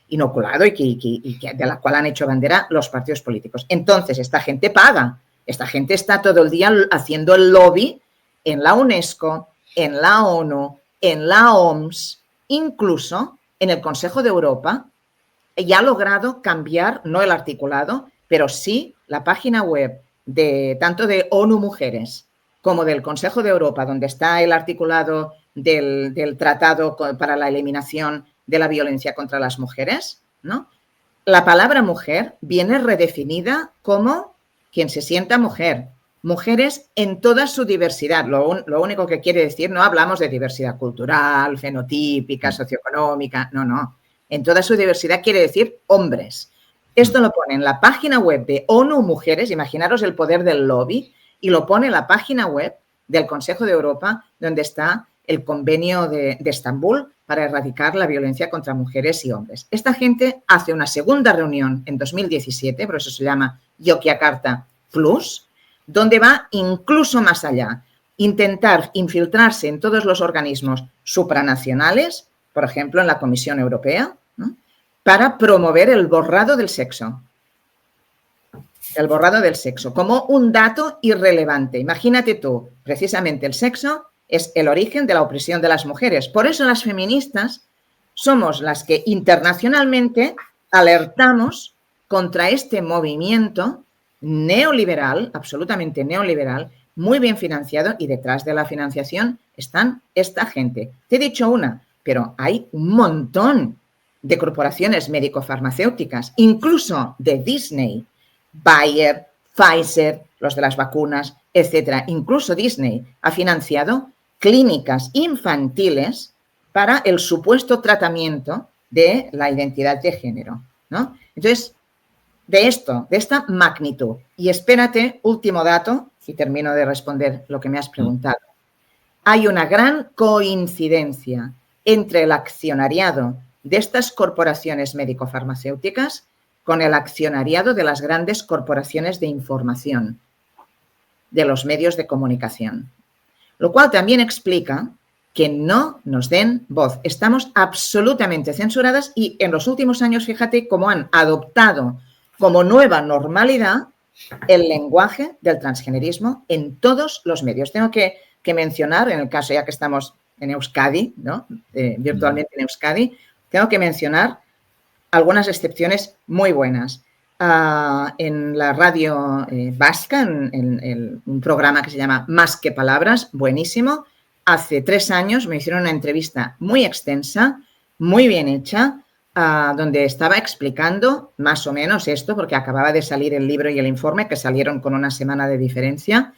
inoculado y de la cual han hecho bandera los partidos políticos. Entonces, esta gente paga. Esta gente está todo el día haciendo el lobby en la UNESCO, en la ONU, en la OMS, incluso en el Consejo de Europa, y ha logrado cambiar, no el articulado, pero sí la página web de tanto de ONU Mujeres como del Consejo de Europa, donde está el articulado del Tratado para la Eliminación de la Violencia contra las Mujeres, ¿no? La palabra mujer viene redefinida como quien se sienta mujer. Mujeres en toda su diversidad. Lo único que quiere decir, no hablamos de diversidad cultural, fenotípica, socioeconómica, no. en toda su diversidad quiere decir hombres. Esto lo pone en la página web de ONU Mujeres, imaginaros el poder del lobby, y lo pone en la página web del Consejo de Europa, donde está el convenio de Estambul para erradicar la violencia contra mujeres y hombres. Esta gente hace una segunda reunión en 2017, por eso se llama Yogyakarta Plus, donde va incluso más allá, intentar infiltrarse en todos los organismos supranacionales, por ejemplo, en la Comisión Europea, ¿no?, para promover el borrado del sexo. El borrado del sexo como un dato irrelevante. Imagínate tú, precisamente el sexo es el origen de la opresión de las mujeres. Por eso las feministas somos las que internacionalmente alertamos contra este movimiento neoliberal, absolutamente neoliberal, muy bien financiado, y detrás de la financiación están esta gente. Te he dicho una, pero hay un montón de corporaciones médico-farmacéuticas, incluso de Disney, Bayer, Pfizer, los de las vacunas, etcétera. Incluso Disney ha financiado clínicas infantiles para el supuesto tratamiento de la identidad de género, ¿no? Entonces, de esta magnitud. Y espérate, último dato, y termino de responder lo que me has preguntado. Hay una gran coincidencia entre el accionariado de estas corporaciones médico-farmacéuticas con el accionariado de las grandes corporaciones de información, de los medios de comunicación. Lo cual también explica que no nos den voz. Estamos absolutamente censuradas y en los últimos años, fíjate cómo han adoptado como nueva normalidad el lenguaje del transgenerismo en todos los medios. Tengo que mencionar, en el caso ya que estamos en Euskadi, ¿no?, virtualmente en Euskadi, tengo que mencionar algunas excepciones muy buenas. En la radio vasca, en un programa que se llama Más que Palabras, buenísimo, hace 3 años me hicieron una entrevista muy extensa, muy bien hecha, donde estaba explicando más o menos esto, porque acababa de salir el libro y el informe, que salieron con una semana de diferencia,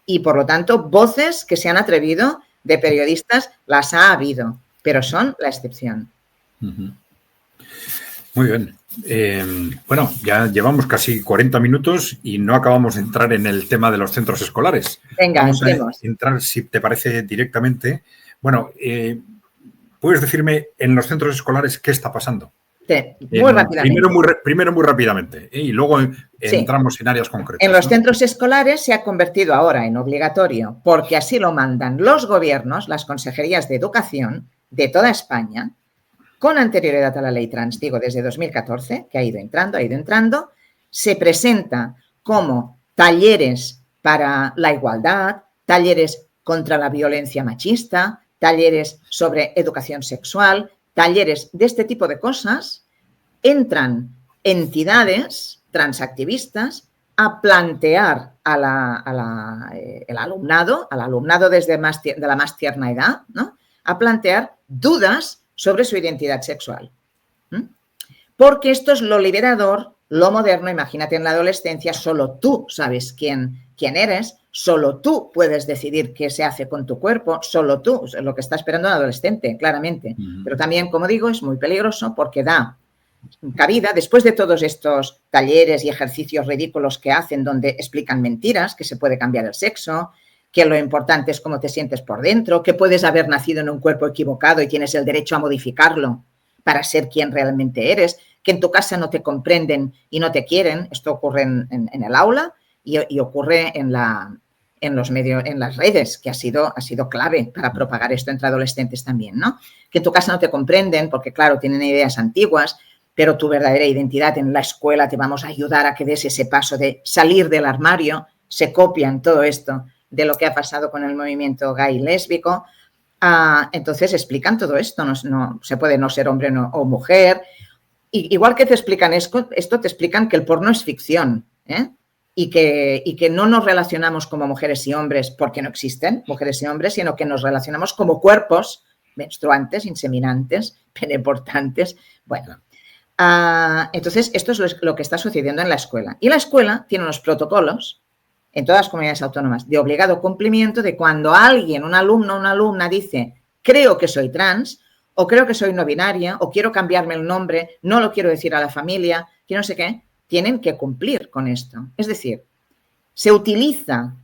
y por lo tanto voces que se han atrevido de periodistas las ha habido, pero son la excepción. Muy bien. Bueno, ya llevamos casi 40 minutos y no acabamos de entrar en el tema de los centros escolares. Venga, vamos a entrar, si te parece, directamente. Bueno, ¿puedes decirme en los centros escolares qué está pasando? Sí, muy rápidamente. Primero muy rápidamente, y luego entramos en áreas concretas. En los centros escolares se ha convertido ahora en obligatorio, porque así lo mandan los gobiernos, las consejerías de educación de toda España, con anterioridad a la ley trans, digo desde 2014, que ha ido entrando, se presenta como talleres para la igualdad, talleres contra la violencia machista, talleres sobre educación sexual, talleres de este tipo de cosas. Entran entidades transactivistas a plantear al alumnado desde de la más tierna edad, ¿no?, a plantear dudas sobre su identidad sexual. Porque esto es lo liberador, lo moderno. Imagínate, en la adolescencia solo tú sabes quién eres, solo tú puedes decidir qué se hace con tu cuerpo, solo tú, lo que está esperando un adolescente, claramente. Pero también, como digo, es muy peligroso porque da cabida, después de todos estos talleres y ejercicios ridículos que hacen donde explican mentiras, que se puede cambiar el sexo, que lo importante es cómo te sientes por dentro, que puedes haber nacido en un cuerpo equivocado y tienes el derecho a modificarlo para ser quien realmente eres, que en tu casa no te comprenden y no te quieren. Esto ocurre en el aula y ocurre en los medios, en las redes, que ha sido clave para propagar esto entre adolescentes también, ¿no? Que en tu casa no te comprenden porque, claro, tienen ideas antiguas, pero tu verdadera identidad en la escuela te vamos a ayudar a que des ese paso de salir del armario. Se copian todo esto de lo que ha pasado con el movimiento gay y lésbico. Entonces explican todo esto. No se puede no ser hombre o mujer. Igual que te explican esto te explican que el porno es ficción, ¿eh? Y que no nos relacionamos como mujeres y hombres porque no existen mujeres y hombres, sino que nos relacionamos como cuerpos menstruantes, inseminantes, peneportantes. Bueno, entonces esto es lo que está sucediendo en la escuela. Y la escuela tiene unos protocolos en todas las comunidades autónomas de obligado cumplimiento de cuando alguien, un alumno o una alumna dice creo que soy trans o creo que soy no binaria, o quiero cambiarme el nombre, no lo quiero decir a la familia, que no sé qué, tienen que cumplir con esto. Es decir, se utiliza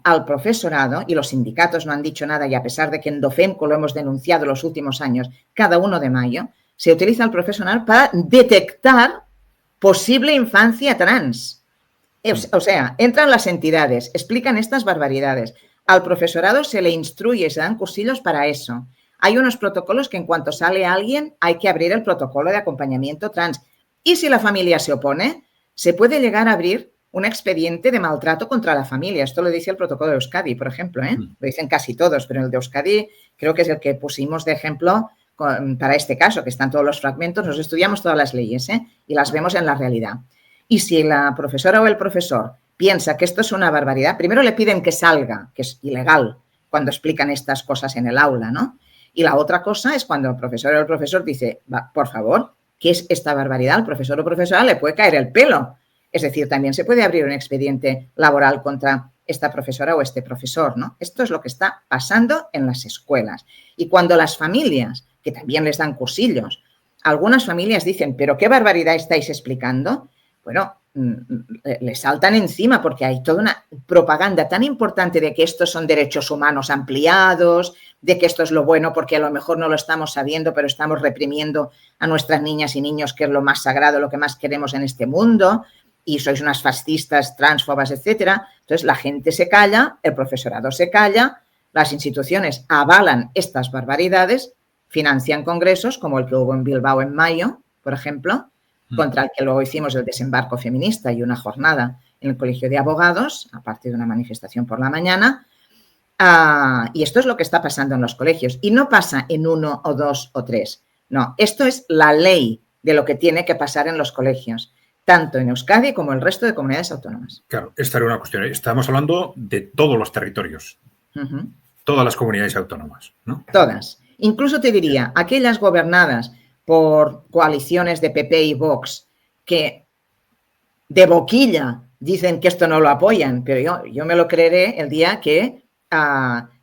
al profesorado, y los sindicatos no han dicho nada, y a pesar de que en Docemco lo hemos denunciado los últimos años, cada 1 de mayo, se utiliza al profesional para detectar posible infancia trans. O sea, entran las entidades, explican estas barbaridades. Al profesorado se le instruye, se dan cursillos para eso. Hay unos protocolos que en cuanto sale alguien hay que abrir el protocolo de acompañamiento trans. Y si la familia se opone, se puede llegar a abrir un expediente de maltrato contra la familia. Esto lo dice el protocolo de Euskadi, por ejemplo, ¿eh? Lo dicen casi todos, pero el de Euskadi creo que es el que pusimos de ejemplo para este caso, que están todos los fragmentos, nos estudiamos todas las leyes, ¿eh? Y las vemos en la realidad. Y si la profesora o el profesor piensa que esto es una barbaridad, primero le piden que salga, que es ilegal cuando explican estas cosas en el aula, ¿no? Y la otra cosa es cuando el profesor o el profesor dice, por favor, ¿qué es esta barbaridad? Al profesor o profesora le puede caer el pelo. Es decir, también se puede abrir un expediente laboral contra esta profesora o este profesor, ¿no? Esto es lo que está pasando en las escuelas. Y cuando las familias, que también les dan cursillos, algunas familias dicen, ¿pero qué barbaridad estáis explicando? Bueno, le saltan encima porque hay toda una propaganda tan importante de que estos son derechos humanos ampliados, de que esto es lo bueno porque a lo mejor no lo estamos sabiendo, pero estamos reprimiendo a nuestras niñas y niños, que es lo más sagrado, lo que más queremos en este mundo, y sois unas fascistas, transfobas, etcétera. Entonces, la gente se calla, el profesorado se calla, las instituciones avalan estas barbaridades, financian congresos como el que hubo en Bilbao en mayo, por ejemplo, contra el que luego hicimos el desembarco feminista y una jornada en el Colegio de Abogados, aparte de una manifestación por la mañana. Y esto es lo que está pasando en los colegios. Y no pasa en 1 o 2 o 3. No, esto es la ley de lo que tiene que pasar en los colegios, tanto en Euskadi como el resto de comunidades autónomas. Claro, esta era una cuestión. Estamos hablando de todos los territorios, todas las comunidades autónomas, ¿no? Todas. Incluso te diría, aquellas gobernadas por coaliciones de PP y Vox que de boquilla dicen que esto no lo apoyan, pero yo me lo creeré el día que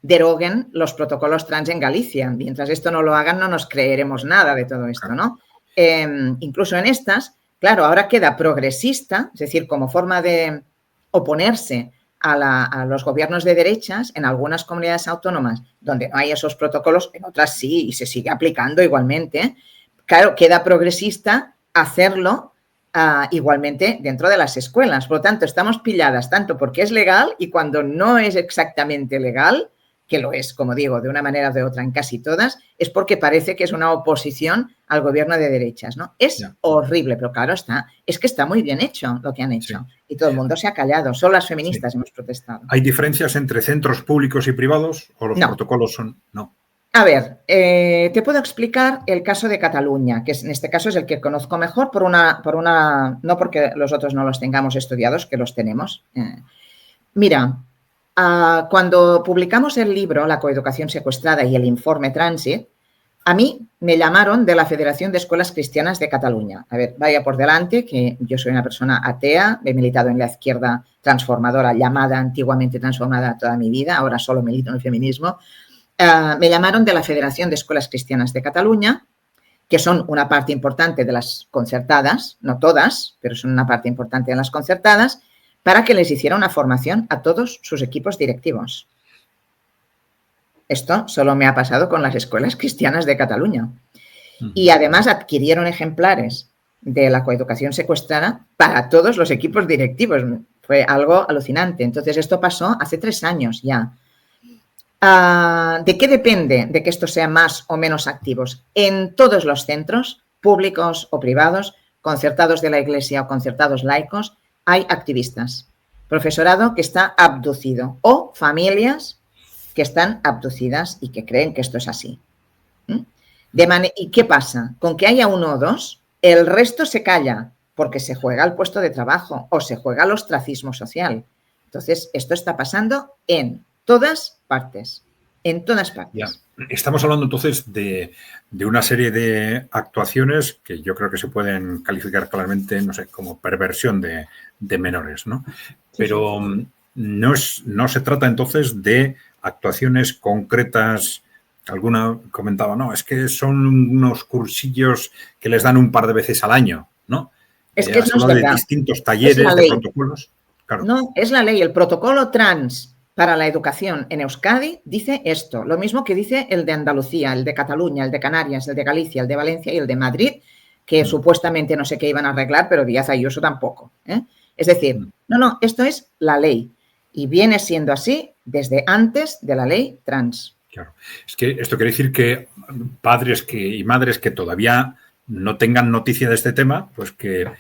deroguen los protocolos trans en Galicia. Mientras esto no lo hagan, no nos creeremos nada de todo esto, ¿no? Incluso en estas, claro, ahora queda progresista, es decir, como forma de oponerse a los gobiernos de derechas en algunas comunidades autónomas donde no hay esos protocolos, en otras sí, y se sigue aplicando igualmente. Claro, queda progresista hacerlo igualmente dentro de las escuelas. Por lo tanto, estamos pilladas tanto porque es legal y cuando no es exactamente legal, que lo es, como digo, de una manera o de otra en casi todas, es porque parece que es una oposición al gobierno de derechas, ¿no? Es horrible, pero claro, es que está muy bien hecho lo que han hecho. Sí. Y todo el mundo se ha callado. Solo las feministas hemos protestado. ¿Hay diferencias entre centros públicos y privados o los protocolos son...? No. A ver, te puedo explicar el caso de Cataluña, que en este caso es el que conozco mejor no porque los otros no los tengamos estudiados, que los tenemos. Mira, cuando publicamos el libro La coeducación secuestrada y el informe Transit, a mí me llamaron de la Federación de Escuelas Cristianas de Cataluña. A ver, vaya por delante que yo soy una persona atea, he militado en la izquierda transformadora, llamada antiguamente transformada toda mi vida, ahora solo milito en el feminismo. Me llamaron de la Federación de Escuelas Cristianas de Cataluña, que son una parte importante de las concertadas, no todas, pero son una parte importante de las concertadas, para que les hiciera una formación a todos sus equipos directivos. Esto solo me ha pasado con las escuelas cristianas de Cataluña. Y además adquirieron ejemplares de la coeducación secuestrada para todos los equipos directivos. Fue algo alucinante. Entonces, esto pasó hace 3 años ya. ¿De qué depende de que esto sea más o menos activos? En todos los centros, públicos o privados, concertados de la Iglesia o concertados laicos, hay activistas, profesorado que está abducido o familias que están abducidas y que creen que esto es así. ¿Y qué pasa? Con que haya 1 o 2, el resto se calla porque se juega el puesto de trabajo o se juega el ostracismo social. Entonces, esto está pasando en todas partes, en todas partes. Ya. Estamos hablando entonces de una serie de actuaciones que yo creo que se pueden calificar claramente, no sé, como perversión de menores, ¿no? Pero no se trata entonces de actuaciones concretas Alguna comentaba, no, es que son unos cursillos que les dan un par de veces al año, ¿no? Es que Has no es hablado de verdad. distintos Es la talleres, de ley. protocolos. Claro. No, es la ley. El protocolo trans para la educación en Euskadi dice esto. Lo mismo que dice el de Andalucía, el de Cataluña, el de Canarias, el de Galicia, el de Valencia y el de Madrid, que supuestamente no sé qué iban a arreglar, pero Díaz Ayuso tampoco. Es decir, no, esto es la ley. Y viene siendo así desde antes de la ley trans. Claro. Es que esto quiere decir que padres y madres que todavía no tengan noticia de este tema, pues que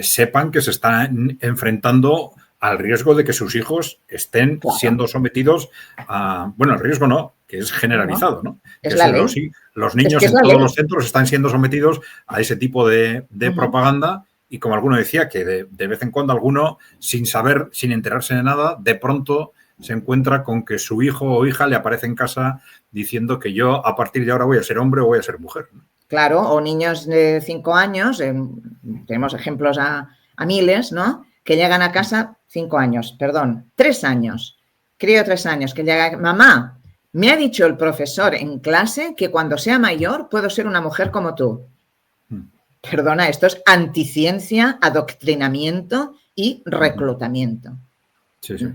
sepan que se están enfrentando al riesgo de que sus hijos estén siendo sometidos a... Bueno, el riesgo no, que es generalizado, ¿no? Es que la ley. Los niños en todos los centros están siendo sometidos a ese tipo de propaganda y, como alguno decía, que de vez en cuando alguno, sin saber, sin enterarse de nada, de pronto se encuentra con que su hijo o hija le aparece en casa diciendo que yo a partir de ahora voy a ser hombre o voy a ser mujer. Claro, o niños de 5 años, tenemos ejemplos a miles, ¿no? Que llegan a casa 5 años, perdón, 3 años, crío 3 años, que llega, mamá, me ha dicho el profesor en clase que cuando sea mayor puedo ser una mujer como tú. Perdona, esto es anticiencia, adoctrinamiento y reclutamiento. Sí, sí.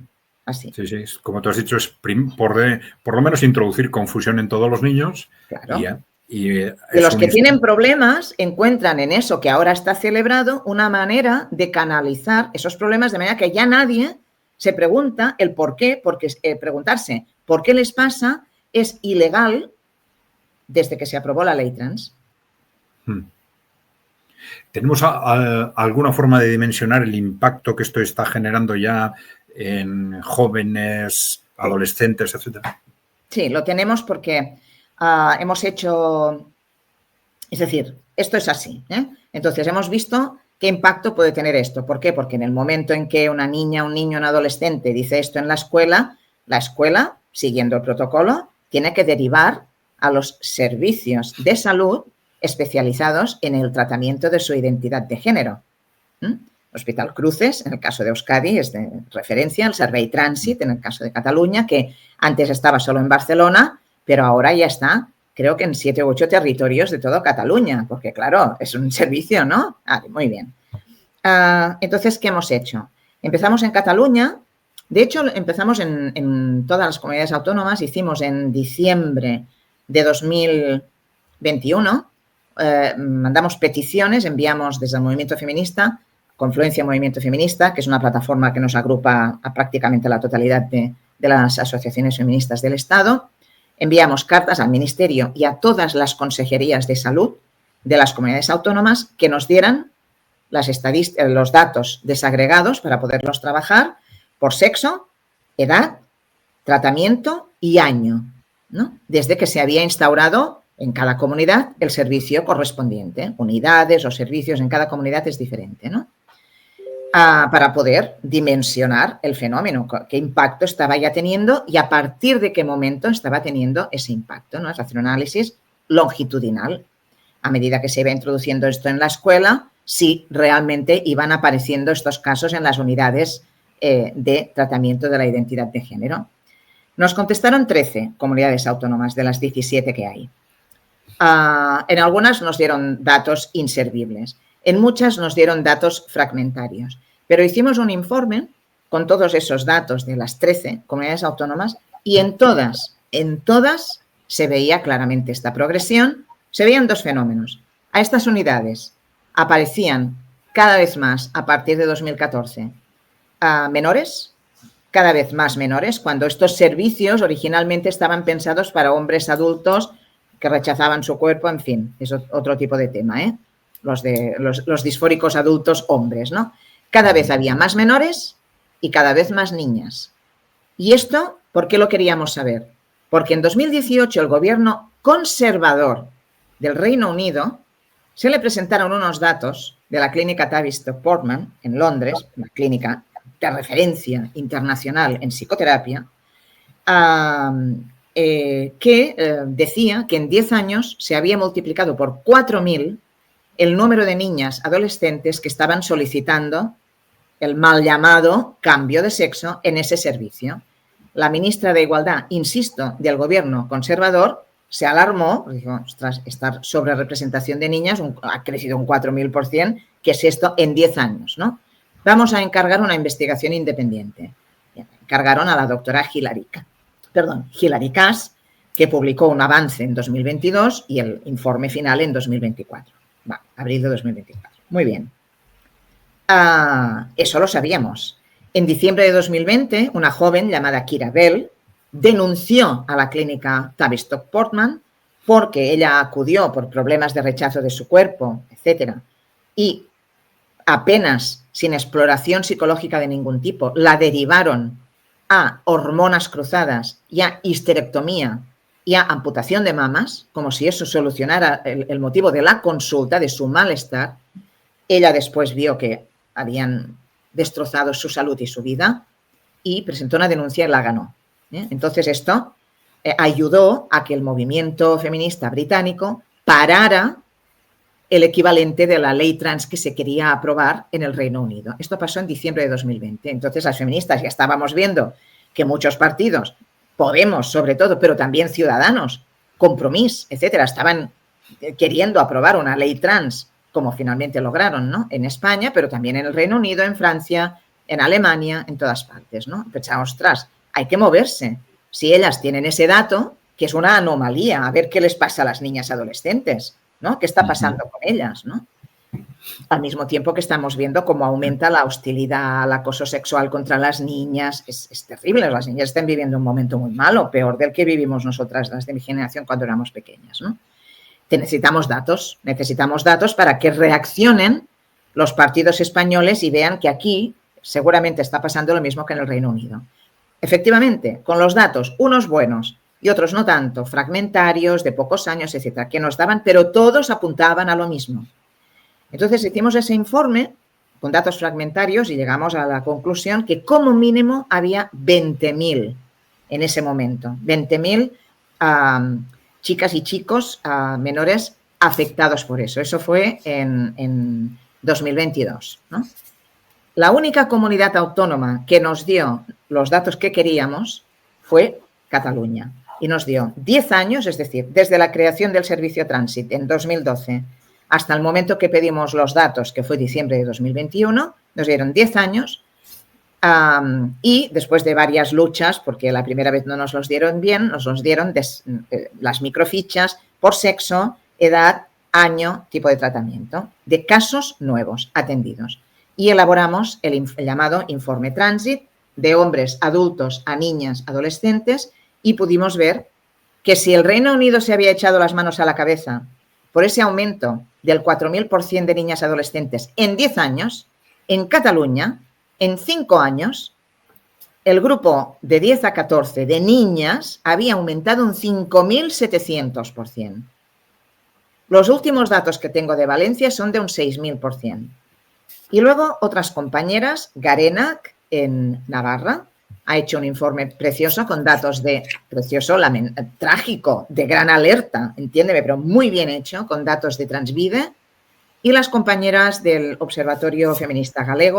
Así. Sí, sí. Como tú has dicho, es por lo menos introducir confusión en todos los niños. Claro. Y los que tienen problemas encuentran en eso que ahora está celebrado una manera de canalizar esos problemas de manera que ya nadie se pregunta el por qué, porque preguntarse por qué les pasa es ilegal desde que se aprobó la ley trans. ¿Tenemos alguna forma de dimensionar el impacto que esto está generando ya en jóvenes, adolescentes, etcétera? Sí, lo tenemos porque hemos hecho, es decir, esto es así, ¿eh? Entonces hemos visto qué impacto puede tener esto. ¿Por qué? Porque en el momento en que una niña, un niño, un adolescente dice esto en la escuela, siguiendo el protocolo, tiene que derivar a los servicios de salud especializados en el tratamiento de su identidad de género. Hospital Cruces, en el caso de Euskadi, es de referencia, el Servei Trànsit, en el caso de Cataluña, que antes estaba solo en Barcelona, pero ahora ya está, creo que en 7 u 8 territorios de toda Cataluña, porque claro, es un servicio, ¿no? Muy bien. Entonces, ¿qué hemos hecho? Empezamos en Cataluña, de hecho, empezamos en todas las comunidades autónomas, hicimos en diciembre de 2021, mandamos peticiones, enviamos desde el Movimiento Feminista, Confluencia Movimiento Feminista, que es una plataforma que nos agrupa a prácticamente la totalidad de las asociaciones feministas del Estado. Enviamos cartas al Ministerio y a todas las consejerías de salud de las comunidades autónomas que nos dieran los datos desagregados para poderlos trabajar por sexo, edad, tratamiento y año, ¿no? Desde que se había instaurado en cada comunidad el servicio correspondiente. Unidades o servicios en cada comunidad es diferente, ¿no? Para poder dimensionar el fenómeno, qué impacto estaba ya teniendo y a partir de qué momento estaba teniendo ese impacto, ¿no? Es hacer un análisis longitudinal. A medida que se iba introduciendo esto en la escuela, si realmente iban apareciendo estos casos en las unidades de tratamiento de la identidad de género. Nos contestaron 13 comunidades autónomas de las 17 que hay. En algunas nos dieron datos inservibles. En muchas nos dieron datos fragmentarios, pero hicimos un informe con todos esos datos de las 13 comunidades autónomas y en todas se veía claramente esta progresión. Se veían dos fenómenos. A estas unidades aparecían cada vez más a partir de 2014 menores, cada vez más menores, cuando estos servicios originalmente estaban pensados para hombres adultos que rechazaban su cuerpo, en fin, es otro tipo de tema, ¿eh? Los disfóricos adultos hombres, ¿no? Cada vez había más menores y cada vez más niñas. ¿Y esto por qué lo queríamos saber? Porque en 2018 el gobierno conservador del Reino Unido se le presentaron unos datos de la clínica Tavistock Portman en Londres, una clínica de referencia internacional en psicoterapia, que decía que en 10 años se había multiplicado por 4.000 el número de niñas adolescentes que estaban solicitando el mal llamado cambio de sexo en ese servicio. La ministra de Igualdad, insisto, del gobierno conservador, se alarmó, dijo, ostras, esta sobrerepresentación de niñas ha crecido un 4.000%, ¿qué es esto en 10 años, ¿no? Vamos a encargar una investigación independiente. Encargaron a la doctora Hilary Cass, que publicó un avance en 2022 y el informe final en 2024. Abril de 2024. Muy bien. Eso lo sabíamos. En diciembre de 2020, una joven llamada Kira Bell denunció a la clínica Tavistock Portman porque ella acudió por problemas de rechazo de su cuerpo, etcétera, y apenas sin exploración psicológica de ningún tipo, la derivaron a hormonas cruzadas y a histerectomía y a amputación de mamas, como si eso solucionara el motivo de la consulta, de su malestar. Ella después vio que habían destrozado su salud y su vida y presentó una denuncia y la ganó. Entonces esto ayudó a que el movimiento feminista británico parara el equivalente de la ley trans que se quería aprobar en el Reino Unido. Esto pasó en diciembre de 2020. Entonces las feministas ya estábamos viendo que muchos partidos, Podemos sobre todo, pero también Ciudadanos, Compromís, etcétera, estaban queriendo aprobar una ley trans, como finalmente lograron, ¿no? En España, pero también en el Reino Unido, en Francia, en Alemania, en todas partes, ¿no? Pensaba, ostras, hay que moverse. Si ellas tienen ese dato, que es una anomalía, a ver qué les pasa a las niñas adolescentes, ¿no? ¿Qué está pasando con ellas, ¿no? Al mismo tiempo que estamos viendo cómo aumenta la hostilidad, el acoso sexual contra las niñas. Es terrible, las niñas están viviendo un momento muy malo, peor del que vivimos nosotras, las de mi generación, cuando éramos pequeñas, ¿no? Necesitamos datos para que reaccionen los partidos españoles y vean que aquí seguramente está pasando lo mismo que en el Reino Unido. Efectivamente, con los datos, unos buenos y otros no tanto, fragmentarios, de pocos años, etcétera, que nos daban, pero todos apuntaban a lo mismo. Entonces hicimos ese informe con datos fragmentarios y llegamos a la conclusión que como mínimo había 20.000 en ese momento, 20.000 chicas y chicos menores afectados por eso. Eso fue en 2022, ¿no? La única comunidad autónoma que nos dio los datos que queríamos fue Cataluña y nos dio 10 años, es decir, desde la creación del servicio Trànsit en 2012 hasta el momento que pedimos los datos, que fue diciembre de 2021, nos dieron 10 años y después de varias luchas, porque la primera vez no nos los dieron bien, nos los dieron las microfichas por sexo, edad, año, tipo de tratamiento, de casos nuevos atendidos. Y elaboramos el llamado informe Trànsit de hombres adultos a niñas adolescentes y pudimos ver que si el Reino Unido se había echado las manos a la cabeza por ese aumento del 4.000% de niñas adolescentes en 10 años, en Cataluña, en 5 años, el grupo de 10 a 14 de niñas había aumentado un 5.700%. Los últimos datos que tengo de Valencia son de un 6.000%. Y luego otras compañeras, Garenac en Navarra, ha hecho un informe precioso con datos trágico, de gran alerta, entiéndeme, pero muy bien hecho, con datos de Transvide. Y las compañeras del Observatorio Feminista Galego,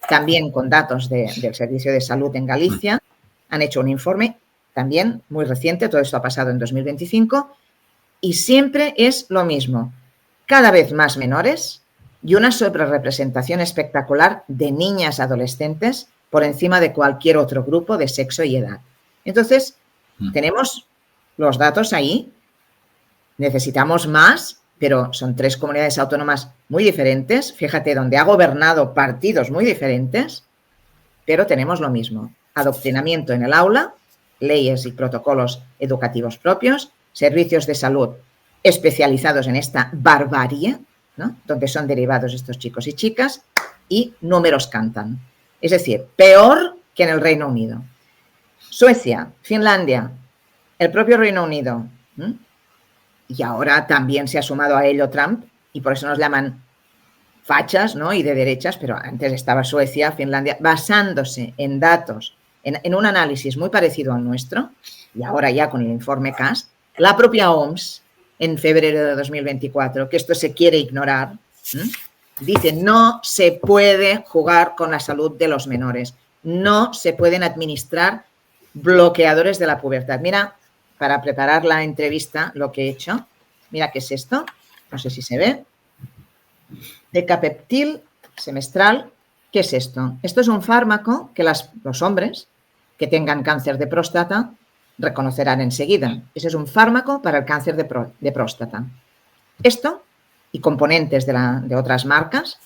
también con datos del Servicio de Salud en Galicia, han hecho un informe también muy reciente, todo esto ha pasado en 2025, y siempre es lo mismo, cada vez más menores y una sobrerepresentación espectacular de niñas adolescentes por encima de cualquier otro grupo de sexo y edad. Entonces, tenemos los datos ahí, necesitamos más, pero son 3 comunidades autónomas muy diferentes, fíjate, donde ha gobernado partidos muy diferentes, pero tenemos lo mismo, adoctrinamiento en el aula, leyes y protocolos educativos propios, servicios de salud especializados en esta barbarie, ¿no? Donde son derivados estos chicos y chicas, y números cantan. Es decir, peor que en el Reino Unido. Suecia, Finlandia, el propio Reino Unido. Y ahora también se ha sumado a ello Trump, y por eso nos llaman fachas, ¿no? Y de derechas, pero antes estaba Suecia, Finlandia, basándose en datos, en un análisis muy parecido al nuestro, y ahora ya con el informe CAS, la propia OMS, en febrero de 2024, que esto se quiere ignorar, dice, no se puede jugar con la salud de los menores, no se pueden administrar bloqueadores de la pubertad. Mira, para preparar la entrevista, lo que he hecho, mira qué es esto, no sé si se ve, Decapeptil semestral. ¿Qué es esto? Esto es un fármaco que los hombres que tengan cáncer de próstata reconocerán enseguida. Ese es un fármaco para el cáncer de próstata. Esto y componentes de otras marcas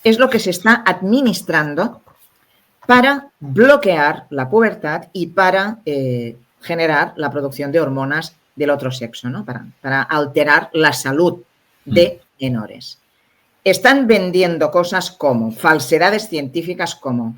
es lo que se está administrando para bloquear la pubertad y para generar la producción de hormonas del otro sexo, ¿no? Para alterar la salud de menores. Están vendiendo cosas como falsedades científicas como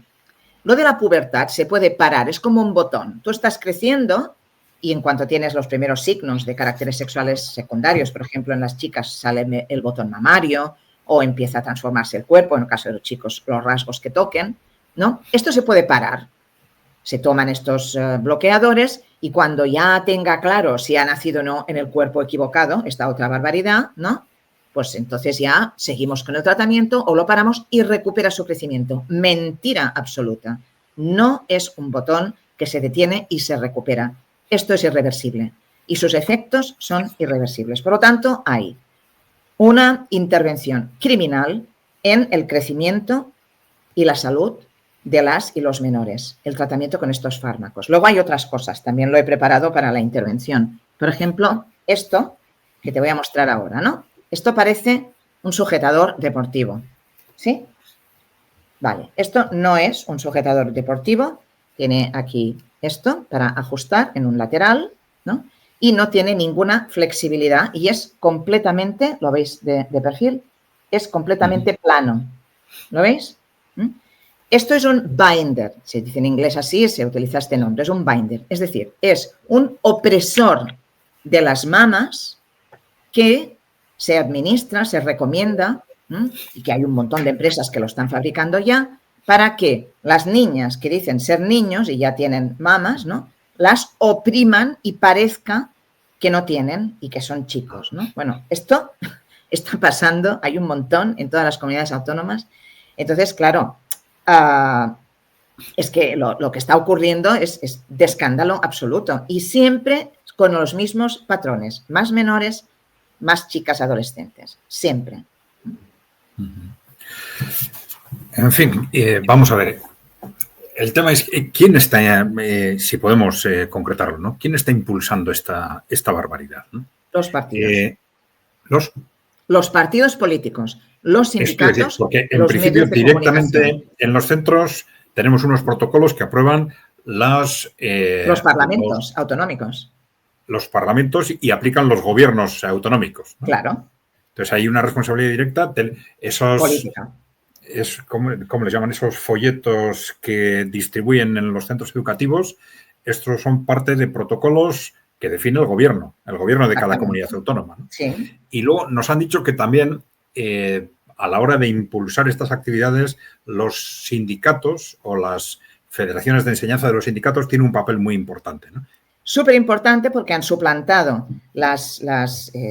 lo de la pubertad se puede parar, es como un botón. Tú estás creciendo y en cuanto tienes los primeros signos de caracteres sexuales secundarios, por ejemplo, en las chicas sale el botón mamario o empieza a transformarse el cuerpo, en el caso de los chicos, los rasgos que toquen, ¿no? Esto se puede parar. Se toman estos bloqueadores y cuando ya tenga claro si ha nacido o no en el cuerpo equivocado, esta otra barbaridad, ¿no? Pues entonces ya seguimos con el tratamiento o lo paramos y recupera su crecimiento. Mentira absoluta. No es un botón que se detiene y se recupera. Esto es irreversible y sus efectos son irreversibles. Por lo tanto, hay una intervención criminal en el crecimiento y la salud de las y los menores, el tratamiento con estos fármacos. Luego hay otras cosas, también lo he preparado para la intervención. Por ejemplo, esto que te voy a mostrar ahora, ¿no? Esto parece un sujetador deportivo, ¿sí? Vale, esto no es un sujetador deportivo, tiene aquí esto para ajustar en un lateral, ¿no? Y no tiene ninguna flexibilidad y es completamente, ¿lo veis de perfil? Es completamente plano, ¿lo veis? Esto es un binder, se dice en inglés así, se utiliza este nombre, es un binder, es decir, es un opresor de las mamas que se administra, se recomienda, y que hay un montón de empresas que lo están fabricando ya, para que las niñas que dicen ser niños y ya tienen mamas, ¿no? Las opriman y parezca que no tienen y que son chicos, ¿no? Bueno, esto está pasando, hay un montón en todas las comunidades autónomas. Entonces, claro, es que lo que está ocurriendo es de escándalo absoluto y siempre con los mismos patrones, más menores, más chicas adolescentes, siempre. En fin, vamos a ver. El tema es quién está, si podemos concretarlo, ¿no? ¿Quién está impulsando esta barbaridad, ¿no? Los partidos. Los partidos políticos, los sindicatos, decir, porque en los principio medios de directamente en los centros tenemos unos protocolos que aprueban los parlamentos autonómicos. Los parlamentos y aplican los gobiernos autonómicos, ¿no? Claro. Entonces hay una responsabilidad directa de esos... Política. ¿Cómo les llaman? Esos folletos que distribuyen en los centros educativos. Estos son parte de protocolos que define el gobierno de cada comunidad autónoma, ¿no? Sí. Y luego nos han dicho que también a la hora de impulsar estas actividades, los sindicatos o las federaciones de enseñanza de los sindicatos tienen un papel muy importante, ¿no? Súper importante porque han suplantado las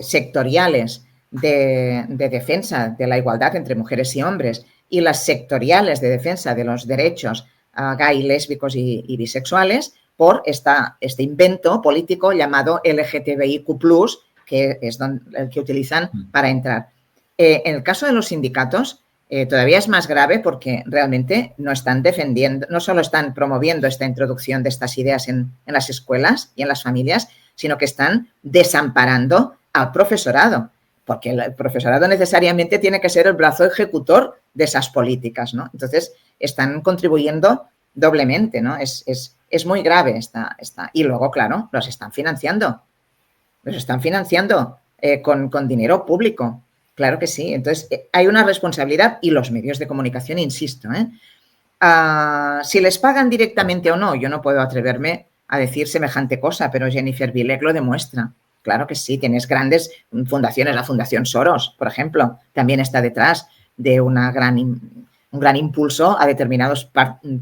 sectoriales de defensa de la igualdad entre mujeres y hombres y las sectoriales de defensa de los derechos gay, lésbicos y bisexuales por este invento político llamado LGTBIQ+, que es el que utilizan para entrar. En el caso de los sindicatos, todavía es más grave porque realmente no están defendiendo, no solo están promoviendo esta introducción de estas ideas en las escuelas y en las familias, sino que están desamparando al profesorado, porque el profesorado necesariamente tiene que ser el brazo ejecutor de esas políticas, ¿no? Entonces, están contribuyendo doblemente, ¿no? Es muy grave esta. Y luego, claro, los están financiando con dinero público. Claro que sí. Entonces, hay una responsabilidad y los medios de comunicación, insisto, si les pagan directamente o no, yo no puedo atreverme a decir semejante cosa, pero Jennifer Bilek lo demuestra. Claro que sí, tienes grandes fundaciones, la Fundación Soros, por ejemplo, también está detrás de un gran impulso a determinados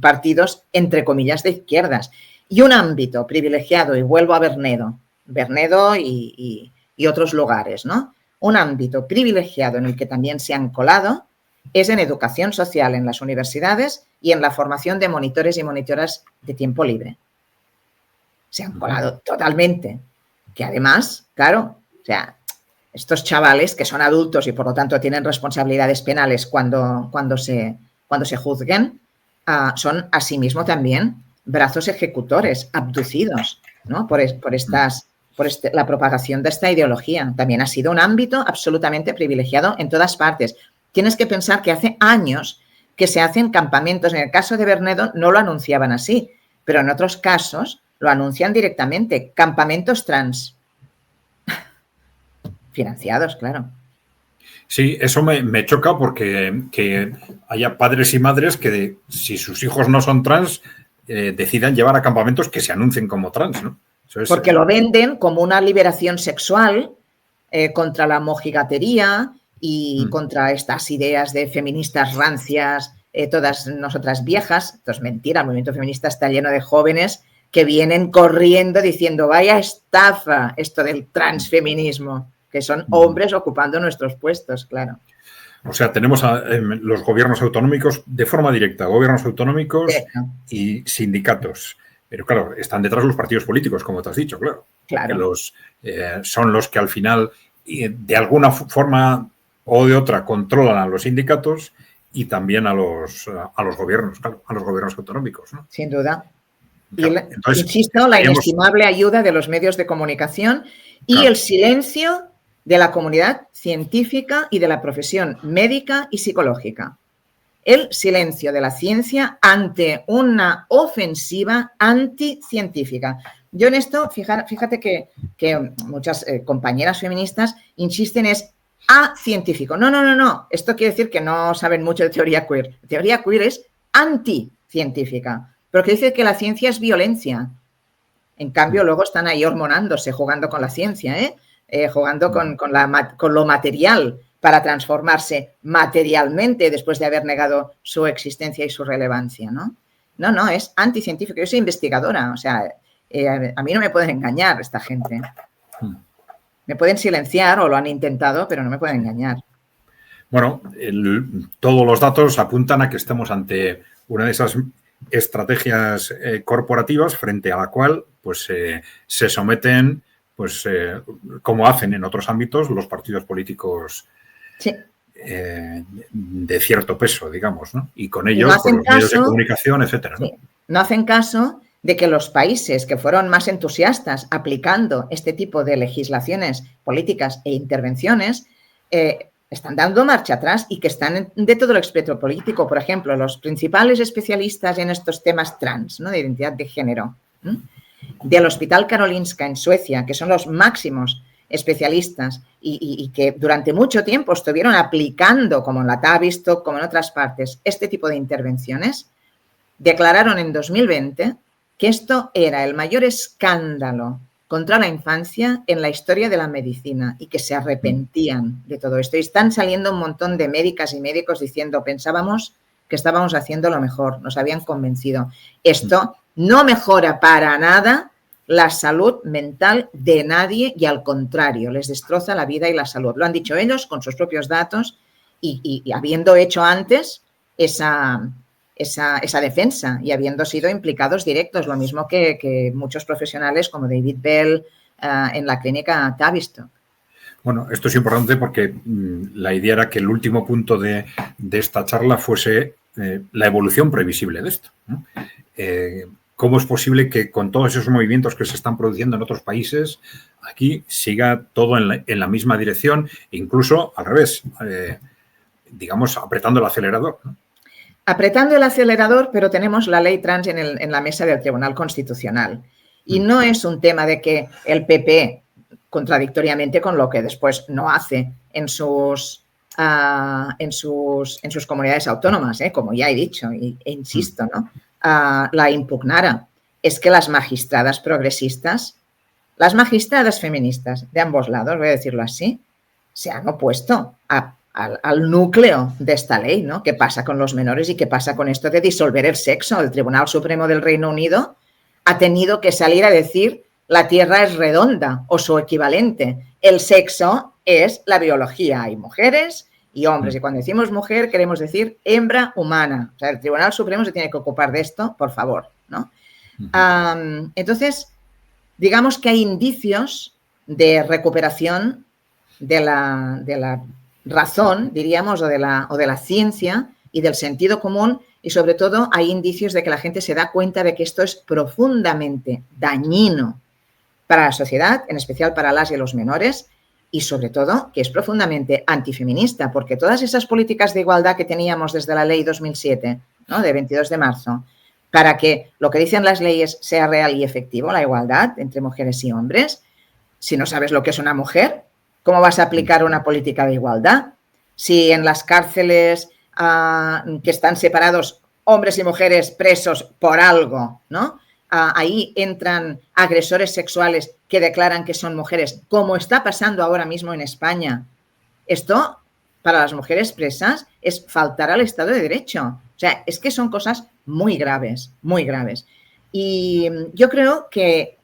partidos, entre comillas, de izquierdas. Y un ámbito privilegiado, y vuelvo a Bernedo y otros lugares, ¿no? Un ámbito privilegiado en el que también se han colado es en educación social en las universidades y en la formación de monitores y monitoras de tiempo libre. se han colado totalmente. Que además, claro, o sea, estos chavales que son adultos y por lo tanto tienen responsabilidades penales cuando se juzguen, son asimismo también brazos ejecutores, abducidos, ¿no? por la propagación de esta ideología. También ha sido un ámbito absolutamente privilegiado en todas partes. Tienes que pensar que hace años que se hacen campamentos. En el caso de Bernedo no lo anunciaban así, pero en otros casos lo anuncian directamente. Campamentos trans. Financiados, claro. Sí, eso me choca porque que haya padres y madres que, si sus hijos no son trans, decidan llevar a campamentos que se anuncien como trans, ¿no? Eso es, porque lo venden como una liberación sexual contra la mojigatería y contra estas ideas de feministas rancias, todas nosotras viejas. Esto es mentira, el movimiento feminista está lleno de jóvenes que vienen corriendo diciendo vaya estafa esto del transfeminismo, que son hombres ocupando nuestros puestos, claro. O sea, tenemos a los gobiernos autonómicos de forma directa, gobiernos autonómicos y sindicatos. Pero claro, están detrás los partidos políticos, como te has dicho, claro. Claro. Son los que al final, de alguna forma o de otra, controlan a los sindicatos y también a los gobiernos, claro, a los gobiernos autonómicos, ¿no? Sin duda. Claro. Entonces, insisto, la inestimable ayuda de los medios de comunicación y el silencio de la comunidad científica y de la profesión médica y psicológica. El silencio de la ciencia ante una ofensiva anticientífica. Yo en esto, fíjate que muchas compañeras feministas insisten es acientífico. No. Esto quiere decir que no saben mucho de teoría queer. La teoría queer es anticientífica, pero que dice que la ciencia es violencia. En cambio, luego están ahí hormonándose, jugando con la ciencia, jugando con lo material para transformarse materialmente después de haber negado su existencia y su relevancia, ¿no? No, es anticientífico. Yo soy investigadora, o sea, a mí no me pueden engañar esta gente. Me pueden silenciar o lo han intentado, pero no me pueden engañar. Bueno, todos los datos apuntan a que estamos ante una de esas estrategias corporativas frente a la cual pues se someten, pues como hacen en otros ámbitos los partidos políticos de cierto peso, digamos, ¿no? Y con ellos pues, los medios de comunicación, etcétera, ¿no? No hacen caso de que los países que fueron más entusiastas aplicando este tipo de legislaciones políticas e intervenciones están dando marcha atrás y que están de todo el espectro político. Por ejemplo, los principales especialistas en estos temas trans, ¿no? De identidad de género, del Hospital Karolinska en Suecia, que son los máximos especialistas y que durante mucho tiempo estuvieron aplicando, como en la Tavistock, como en otras partes, este tipo de intervenciones, declararon en 2020 que esto era el mayor escándalo contra la infancia en la historia de la medicina y que se arrepentían de todo esto. Y están saliendo un montón de médicas y médicos diciendo, pensábamos que estábamos haciendo lo mejor, nos habían convencido. Esto no mejora para nada la salud mental de nadie y al contrario, les destroza la vida y la salud. Lo han dicho ellos con sus propios datos y habiendo hecho antes esa defensa y habiendo sido implicados directos, lo mismo que muchos profesionales como David Bell en la clínica Tavistock. Bueno, esto es importante porque la idea era que el último punto de esta charla fuese la evolución previsible de esto, ¿no? ¿Cómo es posible que con todos esos movimientos que se están produciendo en otros países, aquí siga todo en la misma dirección, incluso al revés, digamos, apretando el acelerador, ¿no? Apretando el acelerador, pero tenemos la ley trans en la mesa del Tribunal Constitucional. Y no es un tema de que el PP, contradictoriamente con lo que después no hace en sus comunidades autónomas, como ya he dicho e insisto, ¿no? La impugnara. Es que las magistradas progresistas, las magistradas feministas de ambos lados, voy a decirlo así, se han opuesto al núcleo de esta ley, ¿no? ¿Qué pasa con los menores y qué pasa con esto de disolver el sexo? El Tribunal Supremo del Reino Unido ha tenido que salir a decir la Tierra es redonda o su equivalente. El sexo es la biología. Hay mujeres y hombres. Y cuando decimos mujer queremos decir hembra humana. O sea, el Tribunal Supremo se tiene que ocupar de esto, por favor, ¿no? Entonces, digamos que hay indicios de recuperación de la razón, diríamos, o de la ciencia y del sentido común, y sobre todo hay indicios de que la gente se da cuenta de que esto es profundamente dañino para la sociedad, en especial para las y los menores, y sobre todo que es profundamente antifeminista, porque todas esas políticas de igualdad que teníamos desde la ley 2007, ¿no?, de 22 de marzo, para que lo que dicen las leyes sea real y efectivo, la igualdad entre mujeres y hombres, si no sabes lo que es una mujer, ¿cómo vas a aplicar una política de igualdad? Si en las cárceles que están separados hombres y mujeres presos por algo, ¿no?, ahí entran agresores sexuales que declaran que son mujeres, como está pasando ahora mismo en España. Esto, para las mujeres presas, es faltar al Estado de Derecho. O sea, es que son cosas muy graves, muy graves. Y yo creo que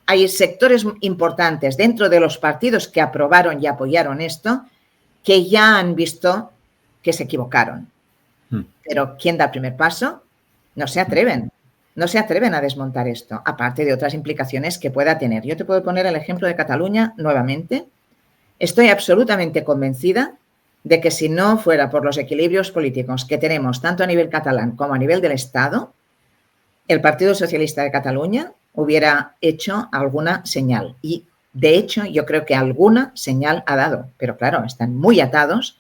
hay sectores importantes dentro de los partidos que aprobaron y apoyaron esto que ya han visto que se equivocaron. Pero ¿quién da el primer paso? No se atreven. No se atreven a desmontar esto, aparte de otras implicaciones que pueda tener. Yo te puedo poner el ejemplo de Cataluña nuevamente. Estoy absolutamente convencida de que si no fuera por los equilibrios políticos que tenemos tanto a nivel catalán como a nivel del Estado, el Partido Socialista de Cataluña hubiera hecho alguna señal. Y, de hecho, yo creo que alguna señal ha dado. Pero, claro, están muy atados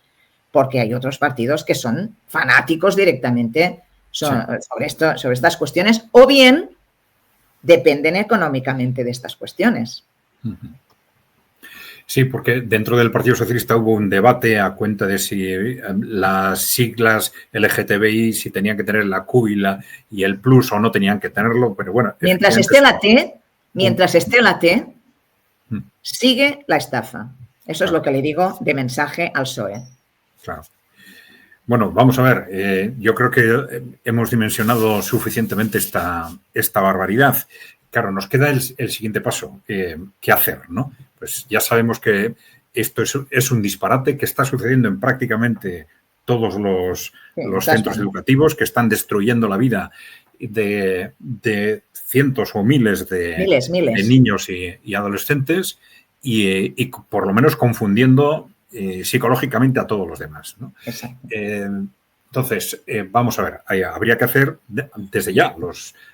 porque hay otros partidos que son fanáticos directamente sobre estas cuestiones, o bien dependen económicamente de estas cuestiones. Sí, porque dentro del Partido Socialista hubo un debate a cuenta de si las siglas LGTBI, si tenían que tener la Q y el plus o no tenían que tenerlo, pero bueno. Mientras esté la T, sigue la estafa. Eso es lo que le digo de mensaje al PSOE. Claro. Bueno, vamos a ver, yo creo que hemos dimensionado suficientemente esta barbaridad. Claro, nos queda el siguiente paso, ¿qué hacer, no? Pues ya sabemos que esto es un disparate que está sucediendo en prácticamente todos los centros educativos, que están destruyendo la vida de cientos o miles de niños y adolescentes y por lo menos confundiendo psicológicamente a todos los demás, ¿no? Entonces, vamos a ver, habría que hacer desde ya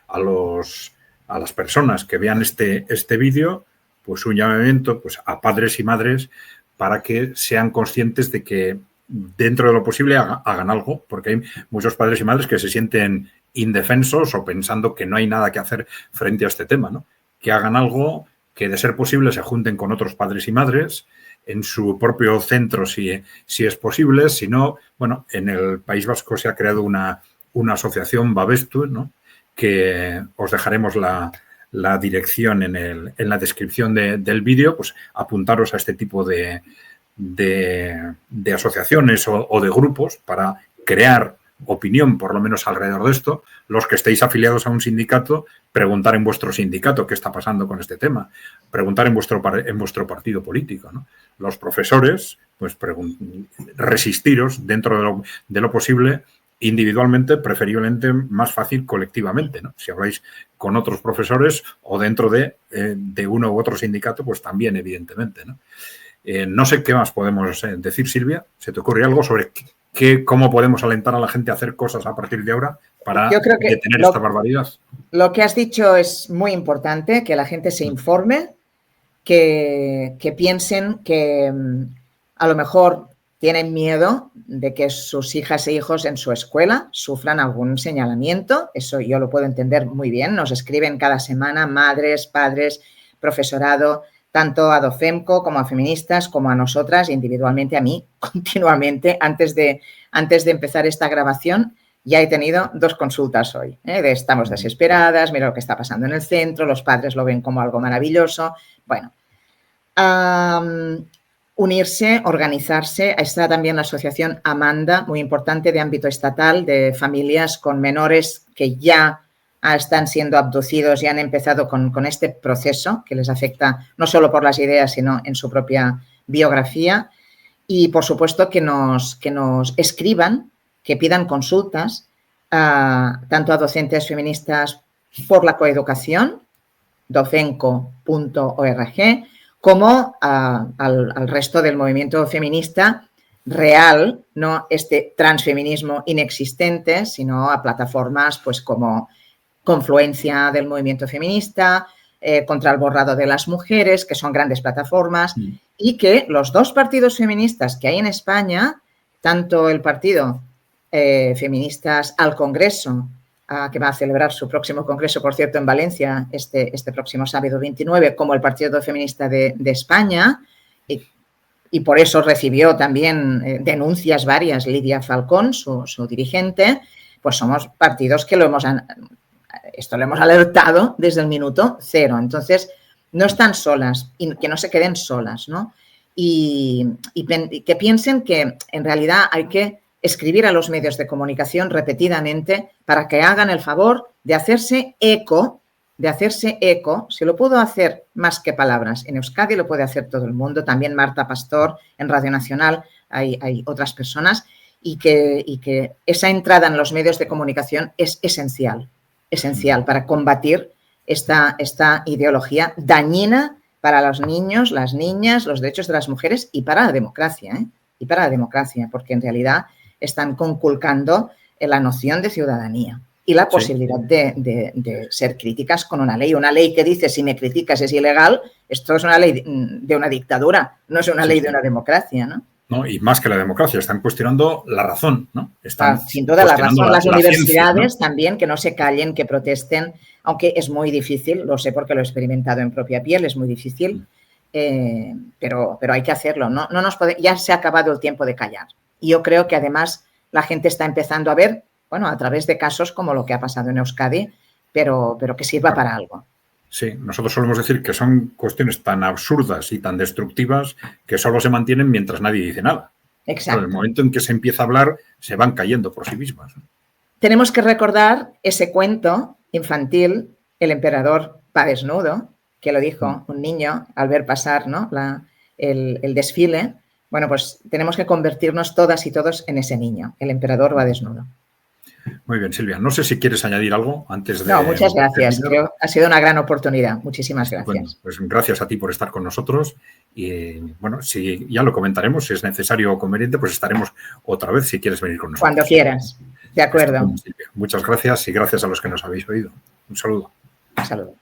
a las personas que vean este vídeo, pues un llamamiento pues, a padres y madres para que sean conscientes de que dentro de lo posible hagan algo, porque hay muchos padres y madres que se sienten indefensos o pensando que no hay nada que hacer frente a este tema, ¿no? Que hagan algo, que de ser posible se junten con otros padres y madres en su propio centro si es posible. Si no, bueno, en el País Vasco se ha creado una asociación Babestu, ¿no?, que os dejaremos la dirección en la descripción del vídeo, pues apuntaros a este tipo de asociaciones o de grupos para crear opinión, por lo menos alrededor de esto. Los que estéis afiliados a un sindicato, preguntar en vuestro sindicato qué está pasando con este tema, preguntar en vuestro partido político, ¿no? Los profesores, pues resistiros dentro de lo posible, individualmente, preferiblemente más fácil colectivamente, ¿no? Si habláis con otros profesores o dentro de uno u otro sindicato, pues también, evidentemente, ¿no? No sé qué más podemos decir, Silvia. ¿Se te ocurre algo sobre cómo podemos alentar a la gente a hacer cosas a partir de ahora para detener esta barbaridad? Lo que has dicho es muy importante, que la gente se informe, que piensen que a lo mejor tienen miedo de que sus hijas e hijos en su escuela sufran algún señalamiento. Eso yo lo puedo entender muy bien. Nos escriben cada semana madres, padres, profesorado, tanto a Docemco como a feministas, como a nosotras, individualmente a mí, continuamente. Antes de empezar esta grabación ya he tenido 2 consultas hoy. Estamos desesperadas, mira lo que está pasando en el centro, los padres lo ven como algo maravilloso. Bueno, unirse, organizarse. Está también la asociación Amanda, muy importante, de ámbito estatal, de familias con menores que ya están siendo abducidos y han empezado con este proceso que les afecta no solo por las ideas, sino en su propia biografía. Y, por supuesto, que nos escriban, que pidan consultas tanto a docentes feministas por la coeducación, docenco.org, como al resto del movimiento feminista real, no este transfeminismo inexistente, sino a plataformas pues como Confluencia del movimiento feminista, contra el borrado de las mujeres, que son grandes plataformas, y que los dos partidos feministas que hay en España, tanto el partido Feministas al Congreso, que va a celebrar su próximo congreso, por cierto, en Valencia, este próximo sábado 29, como el Partido Feminista de España, y por eso recibió también denuncias varias Lidia Falcón, su dirigente, pues somos partidos que lo hemos alertado desde el minuto cero. Entonces, no están solas y que no se queden solas, ¿no? Y que piensen que en realidad hay que escribir a los medios de comunicación repetidamente para que hagan el favor de hacerse eco, si lo puedo hacer más que palabras. En Euskadi lo puede hacer todo el mundo, también Marta Pastor en Radio Nacional, hay otras personas, y que esa entrada en los medios de comunicación es esencial para combatir esta ideología dañina para los niños, las niñas, los derechos de las mujeres y para la democracia, porque en realidad están conculcando la noción de ciudadanía y la posibilidad de ser críticas con una ley que dice si me criticas es ilegal. Esto es una ley de una dictadura, no es una ley de una democracia, ¿no? No, y más que la democracia, están cuestionando la razón, ¿no? Están sin duda la razón. Las universidades ciencia, ¿no? También, que no se callen, que protesten, aunque es muy difícil, lo sé porque lo he experimentado en propia piel, es muy difícil, pero hay que hacerlo. Ya se ha acabado el tiempo de callar. Y yo creo que además la gente está empezando a ver, bueno, a través de casos como lo que ha pasado en Euskadi, pero que sirva para algo. Sí, nosotros solemos decir que son cuestiones tan absurdas y tan destructivas que solo se mantienen mientras nadie dice nada. Exacto. Pero en el momento en que se empieza a hablar, se van cayendo por sí mismas. Tenemos que recordar ese cuento infantil, El emperador va desnudo, que lo dijo un niño al ver pasar, ¿no? el desfile. Bueno, pues tenemos que convertirnos todas y todos en ese niño. El emperador va desnudo. Muy bien, Silvia. No sé si quieres añadir algo antes de... No, muchas gracias. Creo que ha sido una gran oportunidad. Muchísimas gracias. Bueno, pues gracias a ti por estar con nosotros. Y bueno, si ya lo comentaremos, si es necesario o conveniente, pues estaremos otra vez si quieres venir con nosotros. Cuando quieras. De acuerdo. Muchas gracias y gracias a los que nos habéis oído. Un saludo. Un saludo.